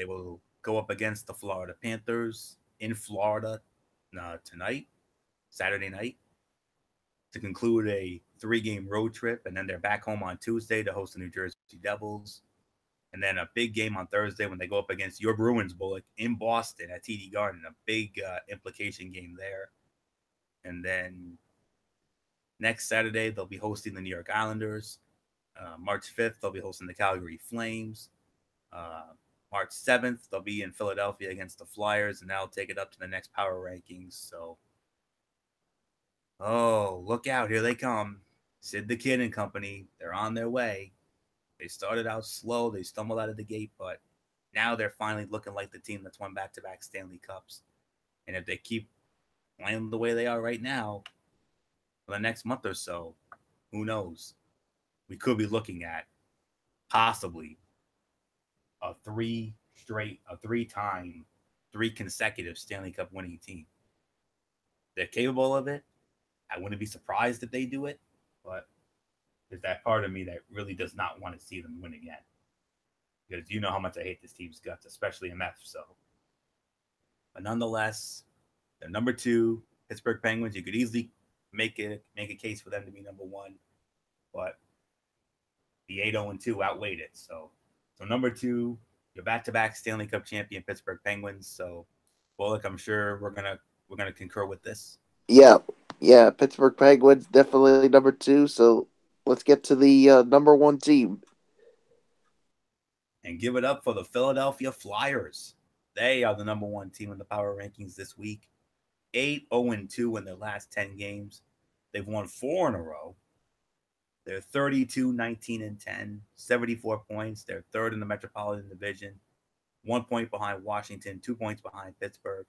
will go up against the Florida Panthers in Florida tonight, Saturday night, to conclude a 3-game road trip, and then they're back home on Tuesday to host the New Jersey Devils. And then a big game on Thursday when they go up against your Bruins, Bullock, in Boston at TD Garden. A big implication game there. And then next Saturday, they'll be hosting the New York Islanders. March 5th, they'll be hosting the Calgary Flames. March 7th, they'll be in Philadelphia against the Flyers, and that'll take it up to the next power rankings. So, look out. Here they come. Sid the Kid and company. They're on their way. They started out slow. They stumbled out of the gate, but now they're finally looking like the team that's won back-to-back Stanley Cups. And if they keep playing the way they are right now for the next month or so, who knows? We could be looking at possibly a 3 consecutive Stanley Cup winning team. They're capable of it. I wouldn't be surprised if they do it, but there's that part of me that really does not want to see them win again. Because you know how much I hate this team's guts, especially MF. So, but nonetheless, they're number 2, Pittsburgh Penguins. You could easily make a case for them to be number 1, but the 8-0-2 outweighed it. So number 2, your back-to-back Stanley Cup champion Pittsburgh Penguins. So, Bullock, I'm sure we're gonna concur with this. Yeah. Pittsburgh Penguins definitely number 2. So let's get to the number 1 team. And give it up for the Philadelphia Flyers. They are the number 1 team in the power rankings this week. 8-0-2 in their last 10 games. They've won 4 in a row. They're 32-19-10, 74 points. They're 3rd in the Metropolitan Division, 1 point behind Washington, 2 points behind Pittsburgh.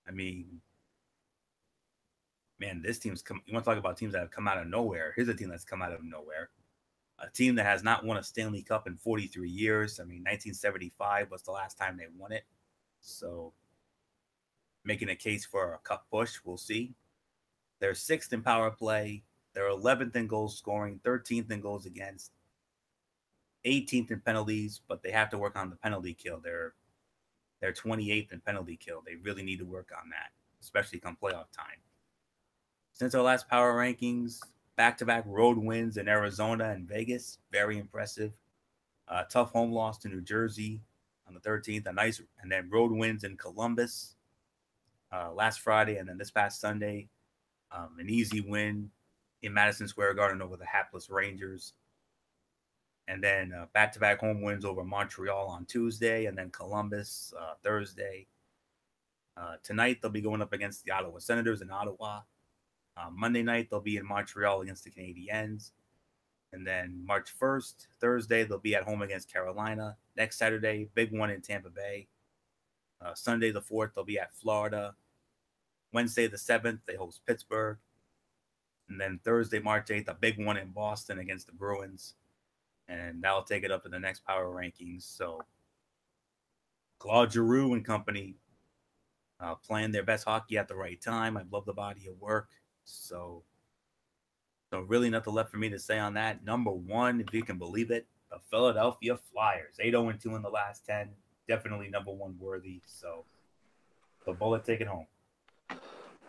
I mean, man, this team's come. You want to talk about teams that have come out of nowhere? Here's a team that's come out of nowhere. A team that has not won a Stanley Cup in 43 years. I mean, 1975 was the last time they won it. So, making a case for a cup push, we'll see. They're 6th in power play. They're 11th in goals scoring, 13th in goals against. 18th in penalties, but they have to work on the penalty kill. They're 28th in penalty kill. They really need to work on that, especially come playoff time. Since our last power rankings, back-to-back road wins in Arizona and Vegas, very impressive. Tough home loss to New Jersey on the 13th, and then road wins in Columbus last Friday, and then this past Sunday, an easy win in Madison Square Garden over the hapless Rangers. And then back-to-back home wins over Montreal on Tuesday, and then Columbus Thursday. Tonight, they'll be going up against the Ottawa Senators in Ottawa. Monday night, they'll be in Montreal against the Canadiens. And then March 1st, Thursday, they'll be at home against Carolina. Next Saturday, big one in Tampa Bay. Sunday, the 4th, they'll be at Florida. Wednesday, the 7th, they host Pittsburgh. And then Thursday, March 8th, a big one in Boston against the Bruins. And that'll take it up to the next power rankings. So Claude Giroux and company playing their best hockey at the right time. I love the body of work. So really nothing left for me to say on that. Number one, if you can believe it, the Philadelphia Flyers. 8-0-2 in the last 10. Definitely number one worthy. So the Bullet take it home.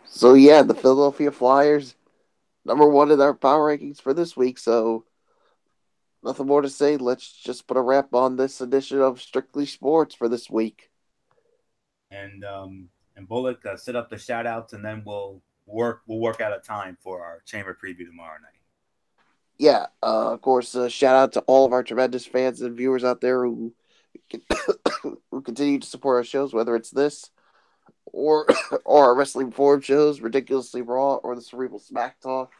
So yeah, the Philadelphia Flyers, number one in our power rankings for this week. So nothing more to say. Let's just put a wrap on this edition of Strictly Sports for this week. And Bullock, set up the shout outs, and then we'll work out a time for our chamber preview tomorrow night. Yeah, of course, shout out to all of our tremendous fans and viewers out there who continue to support our shows, whether it's this or our Wrestling Forum shows, Ridiculously Raw, or the Cerebral Smack Talk.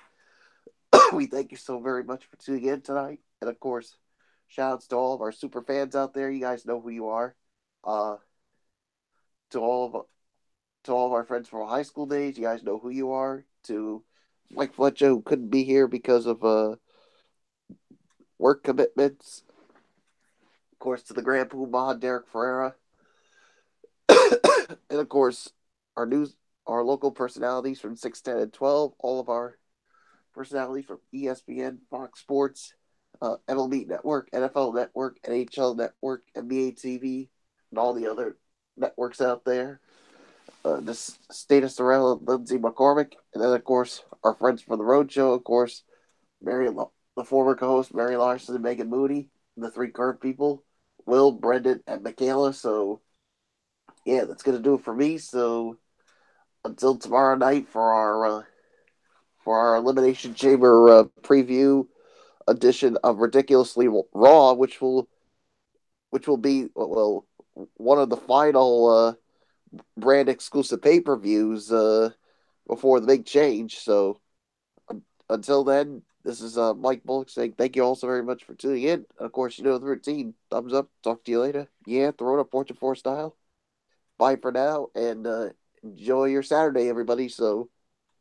We thank you so very much for tuning in tonight. And of course, shout outs to all of our super fans out there. You guys know who you are. To all of our friends from high school days, you guys know who you are. To Mike Fletcher, who couldn't be here because of work commitments. Of course, to the Grand Poobah, Derek Ferreira. And of course, our local personalities from 610 and 12, all of our personalities from ESPN, Fox Sports, MLB Network, NFL Network, NHL Network, NBA TV, and all the other networks out there. Stata Sorrell and Lindsay McCormick, and then of course our friends from the Road Show, of course, the former co-host Mary Larson and Megan Moody, and the three current people, Will, Brendan, and Michaela. So yeah, that's gonna do it for me. So until tomorrow night for our Elimination Chamber preview edition of Ridiculously Raw, which will be one of the final brand exclusive pay-per-views before the big change. So until then, this is Mike Bullock saying thank you all so very much for tuning in. Of course, you know the routine. Thumbs up. Talk to you later. Yeah, throw it up Fortune 4 style. Bye for now, and enjoy your Saturday, everybody. So,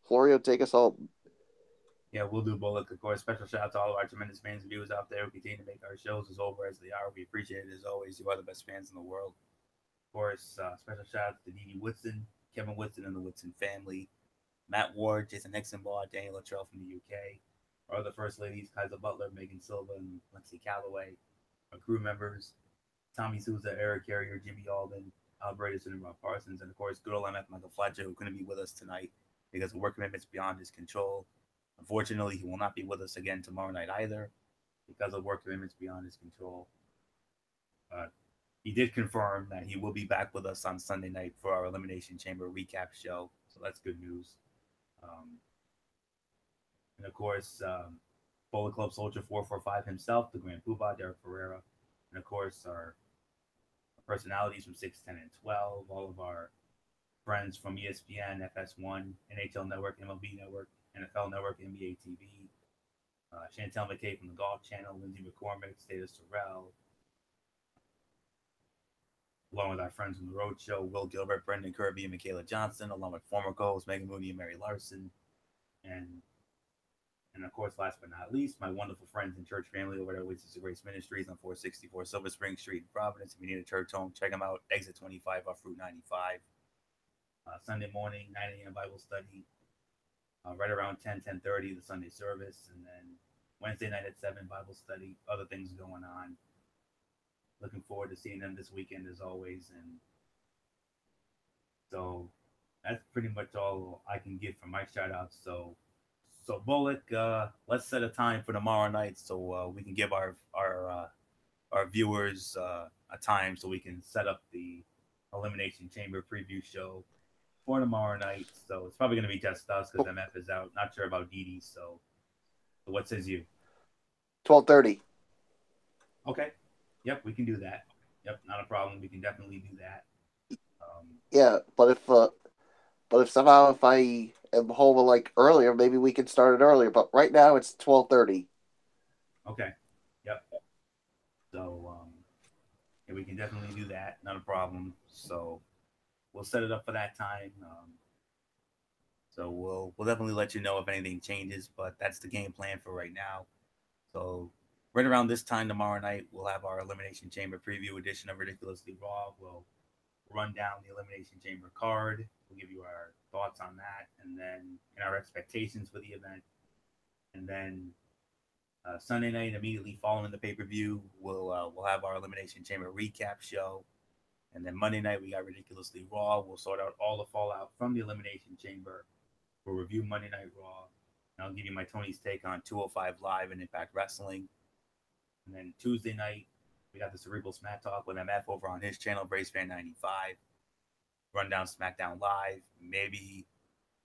Florio, take us home. Yeah, we'll do, Bullock. Of course, special shout out to all of our tremendous fans and viewers out there who continue to make our shows as over as they are. We appreciate it as always. You are the best fans in the world. Of course, special shout out to Dee Woodson, Kevin Woodson, and the Woodson family, Matt Ward, Jason Hickson-Ball, Daniel Luttrell from the UK, our other First Ladies, Kaiser Butler, Megan Silva, and Lindsay Calloway, our crew members, Tommy Souza, Eric Carrier, Jimmy Alden, Albert and Rob Parsons, and of course, good old MF Michael Fletcher, who couldn't be with us tonight because of work commitments beyond his control. Unfortunately, he will not be with us again tomorrow night either because of work commitments beyond his control. He did confirm that he will be back with us on Sunday night for our Elimination Chamber recap show, so that's good news. And of course, Bullet Club Soldier 445 himself, the Grand Poobah, Derek Ferreira, and of course our personalities from 610 and 12, all of our friends from ESPN, FS1, NHL Network, MLB Network, NFL Network, NBA TV, Chantel McKay from the Golf Channel, Lindsay McCormick, Stata Sorrell, along with our friends from the Road Show, Will Gilbert, Brendan Kirby, and Michaela Johnson, along with former co-hosts Megan Moody and Mary Larson, and of course, last but not least, my wonderful friends and church family over there at Witches of Grace Ministries on 464 Silver Spring Street in Providence. If you need a church home, check them out. Exit 25 off Route 95. Sunday morning, 9 a.m. Bible study. Right around 10:30, the Sunday service. And then Wednesday night at 7, Bible study, other things going on. Looking forward to seeing them this weekend as always. And so that's pretty much all I can give for my shout outs. So Bullock, let's set a time for tomorrow night so we can give our viewers a time so we can set up the Elimination Chamber preview show for tomorrow night. So it's probably going to be just us because MF is out. Not sure about Didi. So what says you? 12:30. Okay. Yep, we can do that. Yep, not a problem. We can definitely do that. Yeah, but if somehow if I am home like earlier, maybe we can start it earlier. But right now it's 12:30. Okay. Yep. So yeah, we can definitely do that. Not a problem. So we'll set it up for that time. So we'll definitely let you know if anything changes, but that's the game plan for right now. So right around this time tomorrow night, we'll have our Elimination Chamber preview edition of Ridiculously Raw. We'll run down the Elimination Chamber card. We'll give you our thoughts on that, and then our expectations for the event. And then Sunday night, immediately following the pay-per-view, we'll have our Elimination Chamber recap show. And then Monday night, we got Ridiculously Raw. We'll sort out all the fallout from the Elimination Chamber. We'll review Monday Night Raw. And I'll give you my Tony's take on 205 Live and Impact Wrestling. And then Tuesday night, we got the Cerebral Smack Talk with MF over on his channel, BraceFan95. Run down SmackDown Live. Maybe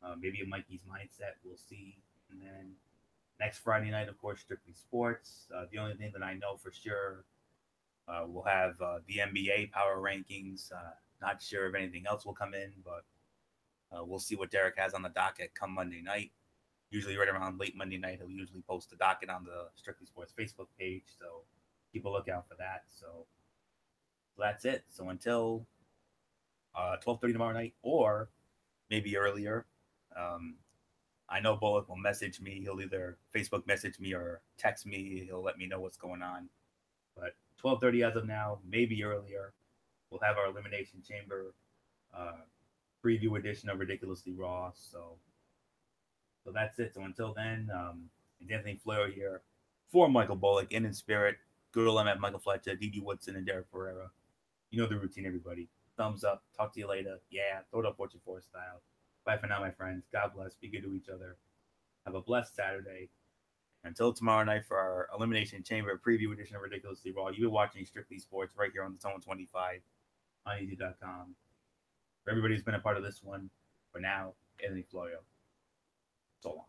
a Mikey's Mindset. We'll see. And then next Friday night, of course, Strictly Sports. The only thing that I know for sure, we'll have the NBA power rankings. Not sure if anything else will come in, but we'll see what Derek has on the docket come Monday night. Usually right around late Monday night, he'll usually post the docket on the Strictly Sports Facebook page. So keep a lookout for that. So that's it. So until 12:30 tomorrow night, or maybe earlier, I know Bullock will message me. He'll either Facebook message me or text me. He'll let me know what's going on. But 12:30 as of now, maybe earlier, we'll have our Elimination Chamber preview edition of Ridiculously Raw. So that's it. So until then, Anthony Flair here for Michael Bullock, in spirit. Good old MF Michael Fletcher, D.D. Woodson, and Derek Ferreira. You know the routine, everybody. Thumbs up. Talk to you later. Yeah, throw it up Fortune 4 style. Bye for now, my friends. God bless. Be good to each other. Have a blessed Saturday. Until tomorrow night for our Elimination Chamber preview edition of Ridiculously Raw. You've been watching Strictly Sports right here on the Zone 25 on YouTube.com. For everybody who's been a part of this one, for now, Anthony Florio. So long.